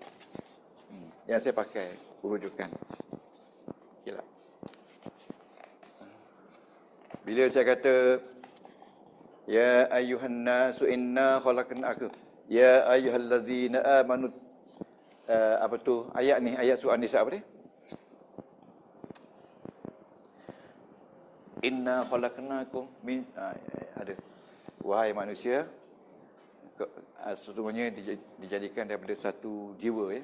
Yang saya pakai rujukan. Okeylah. Bila saya kata ya ayyuhan nasu inna khalaqnakum ya ayyuhallazina amanu apa tu ayat ni, ayat surah An-Nisa apa dia? Inna khalaqnakum min ada. Wahai manusia, sesungguhnya dijadikan daripada satu jiwa ya.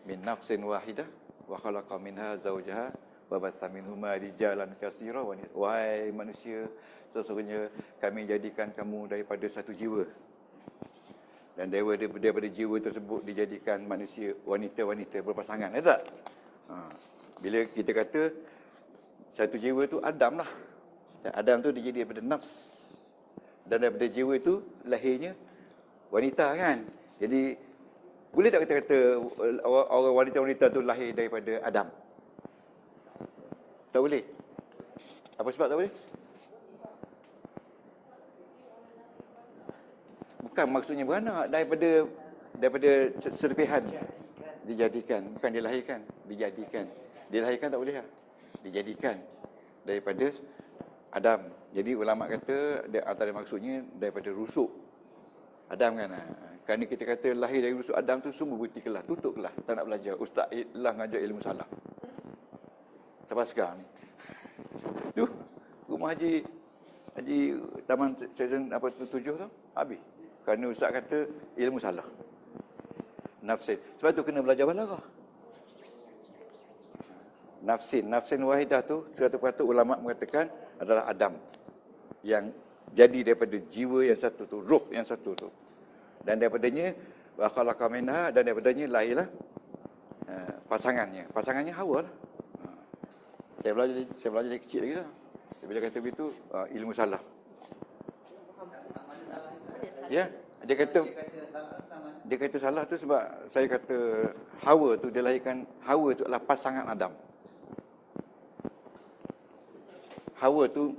Min nafsin wahidah wa khalaqa minha zawjaha wa batha minhuma rijalan katsira wa nisaa. Wahai manusia, sesungguhnya kami jadikan kamu daripada satu jiwa. Dan daripada jiwa tersebut dijadikan manusia wanita-wanita berpasangan, ya tak? Bila kita kata satu jiwa tu Adam lah. Dan Adam tu dijadi daripada nafs. Dan daripada jiwa itu lahirnya wanita kan. Jadi boleh tak kita kata orang wanita-wanita tu lahir daripada Adam? Tak boleh. Apa sebab tak boleh? Bukan maksudnya beranak, daripada serpihan dijadikan, bukan dilahirkan, dijadikan. Dilahirkan tak boleh lah. Dijadikan daripada Adam. Jadi ulama kata antara maksudnya daripada rusuk Adam kan. Kerana kita kata lahir dari rusuk Adam tu semua berhenti kelas, tutup kelas, tak nak belajar. Ustaz lah ngajar ilmu salah. Sampai sekarang ni. Tu rumah Haji Taman Season apa 7 tu habis. Kerana ustaz kata ilmu salah. Nafsin. Sebab tu kena belajar balaghah. Nafsin wahidah tu 100% ulama mengatakan adalah Adam. Yang jadi daripada jiwa yang satu tu, ruh yang satu tu. Dan daripadanya wa khalaqa minha, dan daripadanya lahirlah pasangannya Hawa lah. Saya belajar dari kecil lagi lah. Bila kata begitu ilmu salah. Ya, dia kata salah tu sebab saya kata Hawa tu dilahirkan, Hawa tu adalah pasangan Adam. Hawa tu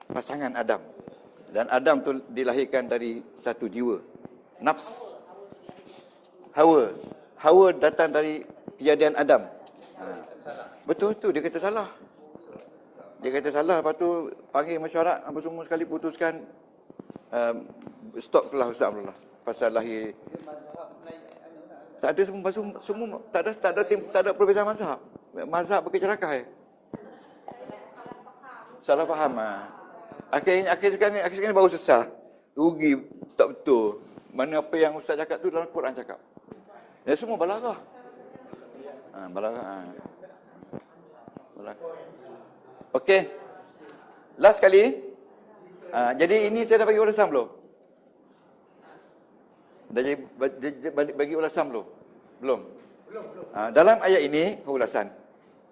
pasangan Adam. Dan Adam tu dilahirkan dari satu jiwa, nafs. Hawa datang dari kejadian Adam. Betul tu, dia kata salah. Dia kata salah, lepas tu panggil mesyuarat apa semua sekali putuskan stop kelas Ustaz Abdullah pasal lahir. Tak ada semua tak ada perbezaan mazhab. Mazhab berkecerakah salah faham. Akhirnya sekarang baru sesat. Rugi tak betul. Mana apa yang Ustaz cakap tu dalam Quran cakap. Ya semua balaghah. Balaghah. Okey. Last kali. Jadi ini saya dah bagi ulasan belum? Dah bagi ulasan belum? Belum. Dalam ayat ini ulasan.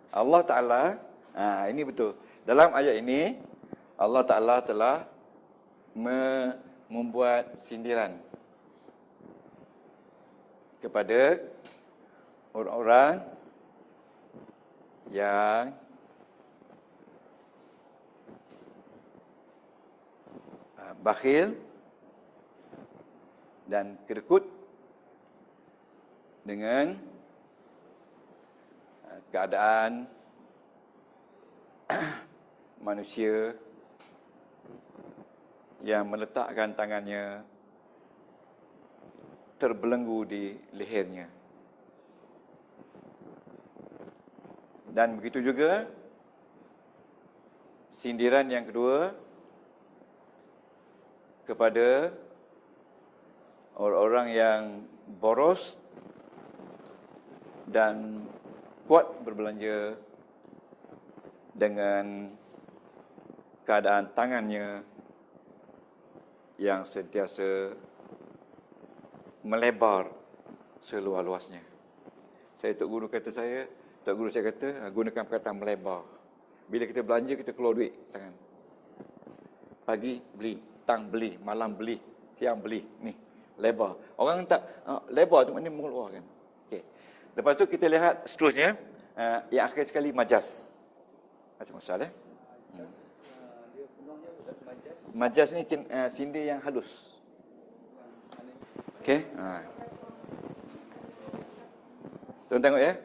Allah Taala, ini betul. Dalam ayat ini Allah Taala telah membuat sindiran kepada orang-orang yang bakhil dan kedekut dengan keadaan manusia yang meletakkan tangannya terbelenggu di lehernya. Dan begitu juga sindiran yang kedua kepada orang-orang yang boros dan kuat berbelanja dengan keadaan tangannya yang sentiasa melebar seluas-luasnya. Tok Guru kata gunakan perkataan melebar. Bila kita belanja, kita keluar duit tangan. Pagi beli, petang beli, malam beli, siang beli. Ni, lebar. Orang tak lebar tu maknanya mengeluarkan. Okey. Lepas tu kita lihat seterusnya, yang akhir sekali majas. Macam masalah. Majas ni sindir yang halus. Okey. Tuan tengok ya.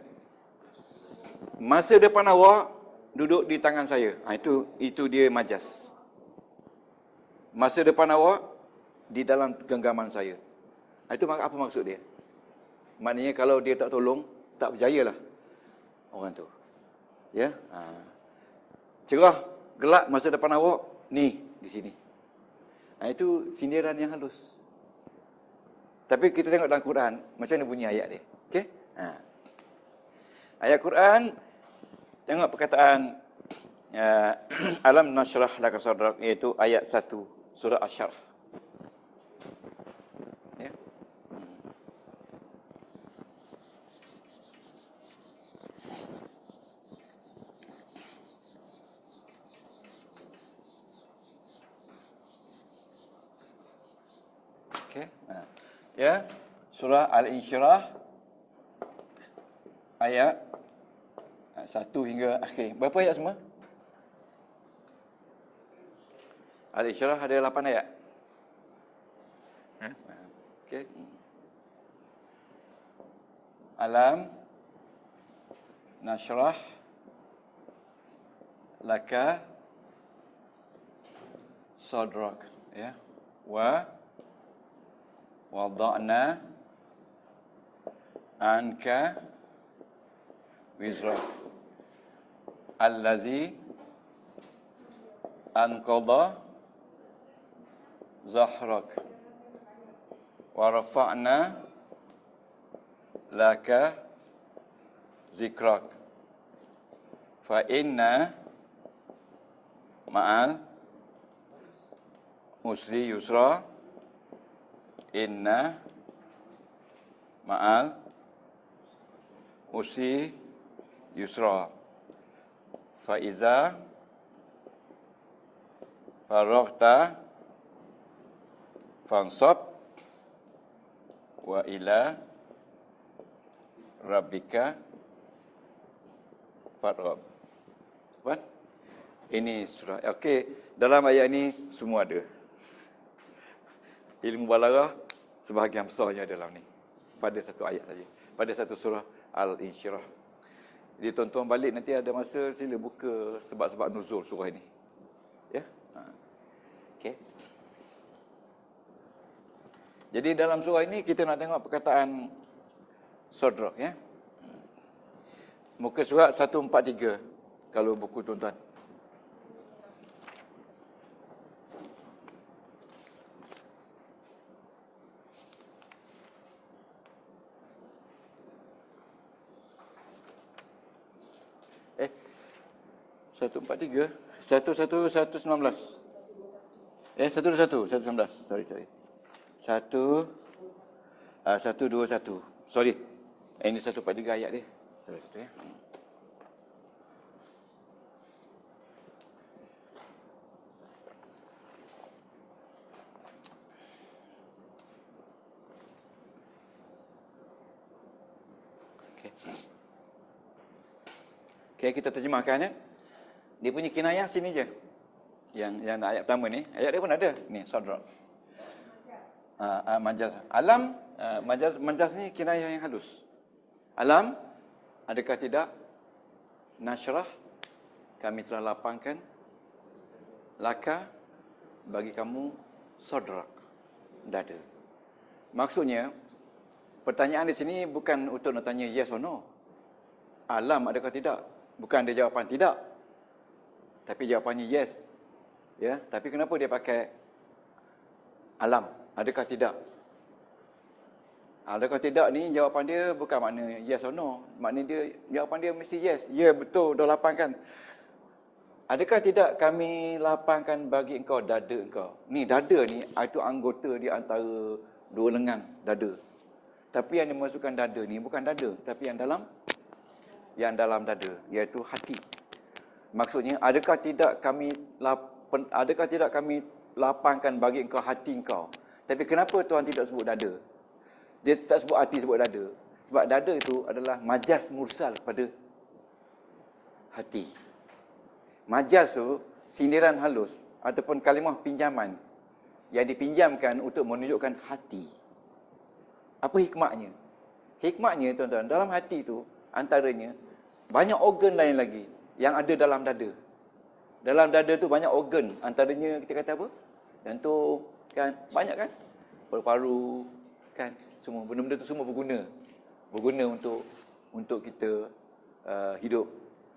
Masa depan awak duduk di tangan saya. Itu dia majas. Masa depan awak di dalam genggaman saya. Itu apa maksud dia? Maknanya kalau dia tak tolong, tak berjayalah orang tu. Ya. Cerah, gelap masa depan awak, ni di sini. Itu sindiran yang halus. Tapi kita tengok dalam Quran, macam mana bunyi ayat dia. Okey? Ayat Quran, tengok perkataan Alam nashrah laka sadrak, iaitu ayat 1 surah Asy-Syarh. Ya. Okey. Ya, surah Al-Insyirah ayat 1 hingga akhir. Berapa ayat semua? Al-Insyirah ada 8 ayat. Okey. Alam nashrah laka sadrak, ya. Wa wada'na anka wizrak allazi anqadha zahrak wa rafa'na laka zikrak fa inna ma'al usri yusra inna ma'al usri yusra fa iza faragta fansab wa ila rabbika farghab. Puan? Ini surah. Okey, dalam ayat ini semua ada. Ilmu balaghah sebahagian besarnya dalam ni. Pada satu ayat saja. Pada satu surah Al-Insyirah. Jadi tuan-tuan balik nanti ada masa, sila buka sebab-sebab nuzul surah ini. Ya? Okey. Jadi dalam surah ini kita nak tengok perkataan sadrak, ya. Muka surat 143 kalau buku tuan-tuan. Satu 143 119. 119. Sorry. 121. Sorry. Ini 143 ayat dia. Sorry. Okey, kita terjemahkan, ya. Dia punya kinayah sini je. Yang ayat pertama ni, ayat dia pun ada. Ni sadrak. Majaz. Alam, majaz ni kinayah yang halus. Alam, adakah tidak? Nashrah, kami telah lapangkan. Laka, bagi kamu sadrak, dada. Maksudnya, pertanyaan di sini bukan untuk nak tanya yes or no. Alam, adakah tidak? Bukan dia jawapan tidak. Tapi jawapannya yes. Ya, tapi kenapa dia pakai alam? Adakah tidak? Adakah tidak ni jawapan dia bukan makna yes or no. Makna dia jawapan dia mesti yes. Ya, betul, dah lapangkan. Adakah tidak kami lapangkan bagi engkau dada engkau? Ni dada ni itu anggota di antara dua lengan dada. Tapi yang dimasukkan dada ni bukan dada, tapi yang dalam dada, iaitu hati. Maksudnya, adakah tidak kami lapangkan bagi engkau hati engkau? Tapi kenapa Tuhan tidak sebut dada? Dia tak sebut hati, sebut dada. Sebab dada itu adalah majas mursal pada hati. Majas tu sindiran halus ataupun kalimah pinjaman yang dipinjamkan untuk menunjukkan hati. Apa hikmahnya? Hikmahnya, tuan-tuan, dalam hati itu antaranya banyak organ lain lagi yang ada dalam dada. Dalam dada tu banyak organ, antaranya kita kata apa? Jantung, kan? Banyak kan? Paru-paru, kan? Semua benda-benda tu semua berguna. Berguna untuk kita hidup,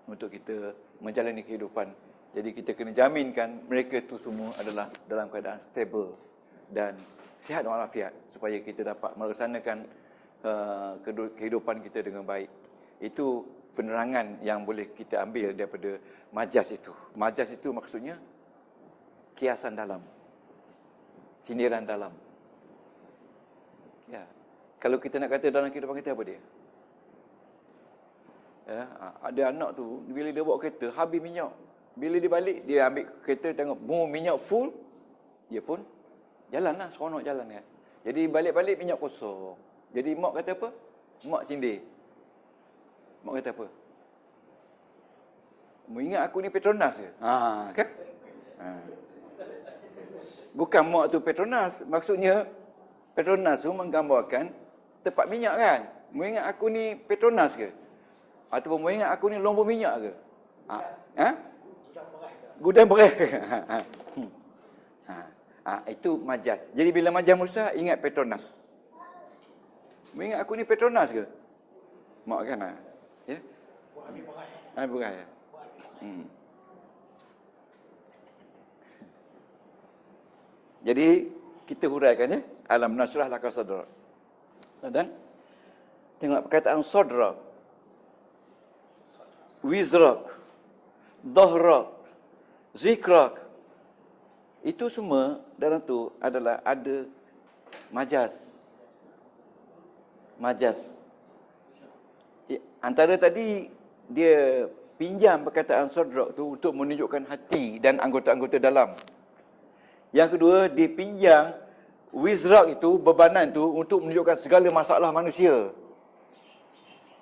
untuk kita menjalani kehidupan. Jadi kita kena jaminkan mereka tu semua adalah dalam keadaan stable dan sihat walafiat supaya kita dapat melaksanakan kehidupan kita dengan baik. Itu penerangan yang boleh kita ambil daripada majas itu. Majas itu maksudnya kiasan dalam, sindiran dalam. Ya. Kalau kita nak kata dalam kehidupan kita apa dia? Ya, ada anak tu bila dia bawa kereta habis minyak. Bila dia balik dia ambil kereta tengok minyak full, dia pun jalanlah, seronok jalan kan. Jadi balik-balik minyak kosong. Jadi mak kata apa? Mak sindir. Mak kata apa? Mu ingat aku ni Petronas ke? Kan? Bukan mak tu Petronas. Maksudnya Petronas tu menggambarkan tempat minyak kan? Mu ingat aku ni Petronas ke? Ataupun mu ingat aku ni lombor minyak ke? Gudang berai ke? Itu majas. Jadi bila majas Musa, ingat Petronas. Mu ingat aku ni Petronas ke? Mak kan? Ya? Berai. Jadi kita huraikan ya. Alam nasrah laka sadrak. Dan tengok perkataan sadrak, wizrak, dahrak, zikrak. Itu semua dalam tu adalah ada majas. Majas. Antara tadi dia pinjam perkataan sadrak tu untuk menunjukkan hati dan anggota-anggota dalam. Yang kedua, dia pinjam wizrak itu, bebanan tu untuk menunjukkan segala masalah manusia.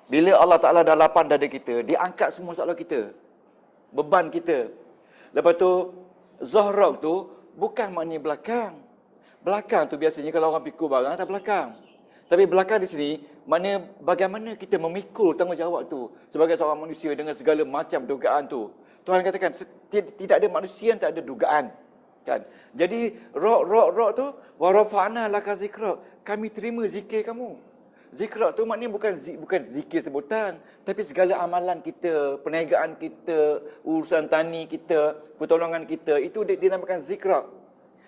Bila Allah Ta'ala dah lapang dada kita, dia angkat semua masalah kita, beban kita. Lepas tu, zahrak tu bukan maknanya belakang. Belakang tu biasanya kalau orang pikul barang atas belakang. Tapi belakang di sini, maknanya bagaimana kita memikul tanggungjawab tu sebagai seorang manusia dengan segala macam dugaan tu. Tuhan katakan, tidak ada manusia yang tak ada dugaan. Kan? Jadi, roh tu, wa rafa'na laka zikrak. Kami terima zikir kamu. Zikrak tu maknanya bukan zikir sebutan, tapi segala amalan kita, perniagaan kita, urusan tani kita, pertolongan kita, itu dinamakan zikrak.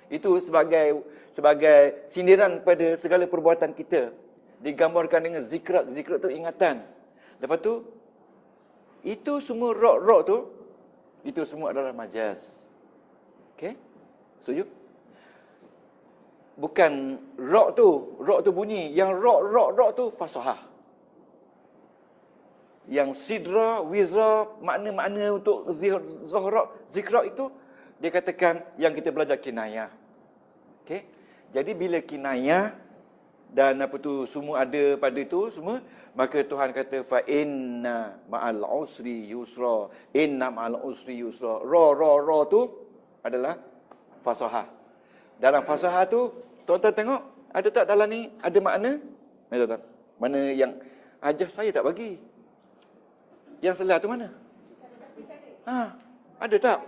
Itu sebagai sindiran pada segala perbuatan kita. Digambarkan dengan zikrak. Zikrak tu ingatan. Lepas tu, itu semua roh tu, itu semua adalah majas. Okey? Setuju? Bukan roh tu bunyi. Yang roh tu fasahah. Yang sidra, wizra, makna-makna untuk zahrak, zikrak itu, dia katakan yang kita belajar kinayah. Okey? Jadi bila kinayah dan apa tu semua ada pada itu semua, maka Tuhan kata fa inna ma'al usri yusra. Inna ma'al usri yusra. Roh tu adalah fasahah. Dalam fasahah tu, tuan-tuan tengok, ada tak dalam ni ada makna? Mana tuan? Mana yang ajar saya tak bagi? Yang selah tu mana? Ada tak?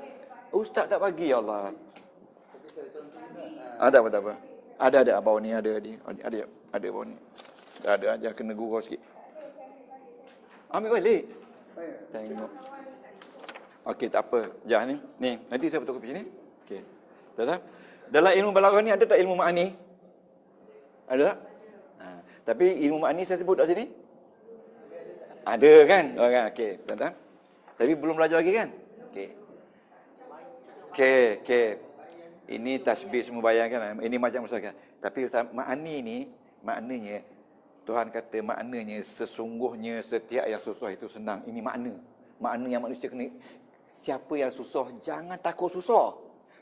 Ustaz tak bagi, ya Allah. Ada apa? Ada bawah ni ada bawah ni. Ada ajar kena gurau sikit. Ambil balik. Tengok. Okey, tak apa. Jangan ni. Ni, nanti saya fotokopi ni. Okey. Dah. Dalam ilmu balaghah ni ada tak ilmu ma'ani? Ada tak? Tapi ilmu ma'ani saya sebut kat sini? Ada kan? Oh, kan? Okey, tuan-tuan. Tapi belum belajar lagi kan? Okey. Okey. Ini tasbih semua bayangkan. Ini macam misalkan. Tapi ma'ani ni, maknanya, Tuhan kata maknanya sesungguhnya setiap yang susah itu senang. Ini makna. Makna yang manusia kena. Siapa yang susah, jangan takut susah.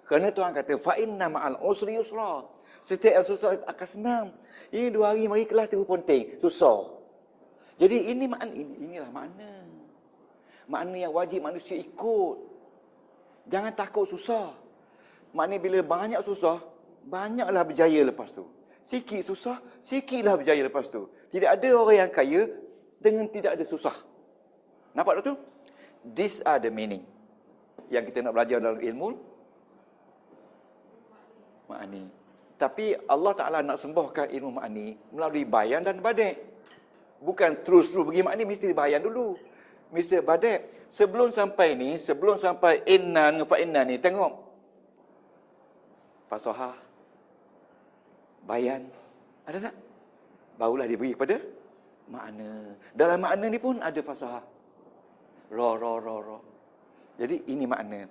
Kerana Tuhan kata, fa'inna ma'al usri yusra. Setiap yang susah akan senang. Ini 2 hari mari kelas tiba ponting. Susah. Jadi inilah makna. Makna yang wajib manusia ikut. Jangan takut susah. Maknanya bila banyak susah, banyaklah berjaya lepas tu. Sikit susah, sikitlah berjaya lepas tu. Tidak ada orang yang kaya dengan tidak ada susah. Nampak tak tu? These are the meaning yang kita nak belajar dalam ilmu ma'ani. Tapi Allah Ta'ala nak sembuhkan ilmu ma'ani melalui bayan dan badai. Bukan terus-terus pergi ma'ani, mesti bayan dulu. Mesti badai. Sebelum sampai inna dengan fa'inna ni, tengok. Fasahah, bayan, ada tak? Barulah dia beri kepada makna. Dalam makna ni pun ada fasahah. Ra. Jadi ini makna.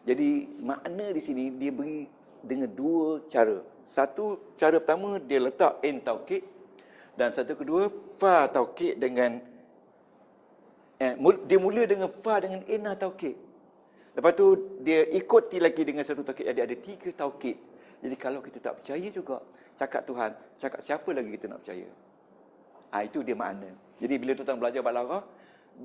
Jadi makna di sini dia beri dengan 2 cara. Satu cara pertama dia letak in taukid dan satu kedua fa taukid dengan dia mula dengan fa dengan inna taukid. Lepas tu dia ikuti lagi dengan satu taukid. Jadi ada 3 taukid. Jadi kalau kita tak percaya juga cakap Tuhan, cakap siapa lagi kita nak percaya? Itu dia makna. Jadi bila tuan belajar balaghah,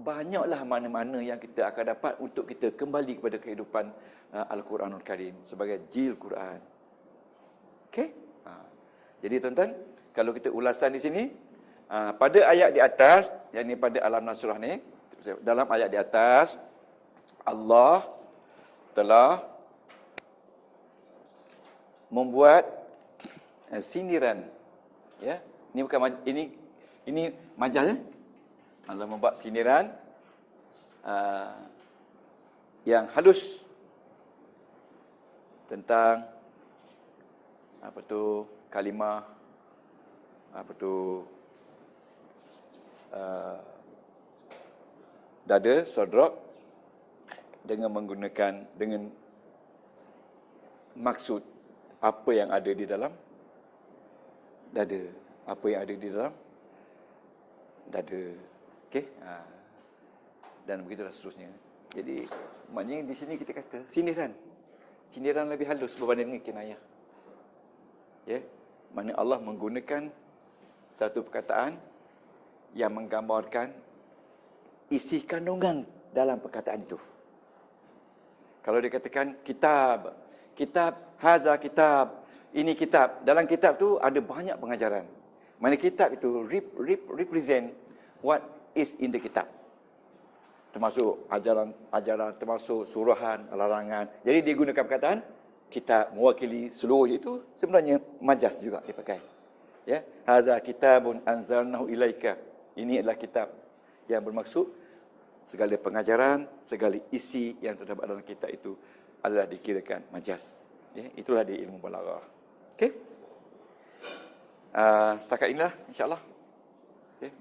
banyaklah mana-mana yang kita akan dapat untuk kita kembali kepada kehidupan Al-Quranul Karim sebagai jil Quran. Okey? Jadi tuan-tuan, kalau kita ulasan di sini, pada ayat di atas, yakni pada Alam Nasrah ni, dalam ayat di atas, Allah telah membuat sindiran. Ya, ini bukan ini majaz ya. Allah membuat sindiran yang halus tentang apa tu kalimah, apa tu dada, sadrak, dengan menggunakan dengan maksud apa yang ada di dalam dada, apa yang ada di dalam dada. Okey, dan begitulah seterusnya. Jadi maknanya di sini kita kata sindiran lebih halus berbanding dengan kinayah. Ya, maknanya Allah menggunakan satu perkataan yang menggambarkan isi kandungan dalam perkataan itu. Kalau dikatakan kitab, haza kitab, ini kitab. Dalam kitab tu ada banyak pengajaran. Mana kitab itu represent what is in the kitab. Termasuk ajaran, termasuk surahan, larangan. Jadi dia gunakan perkataan kitab mewakili seluruh itu, sebenarnya majaz juga dipakai. Ya, haza kitabun anzalnahu ilaika. Ini adalah kitab yang bermaksud segala pengajaran, segala isi yang terdapat dalam kitab itu adalah dikirakan majaz. Ya, itulah di ilmu balaghah. Okey. Setakat inilah insya-Allah. Okey.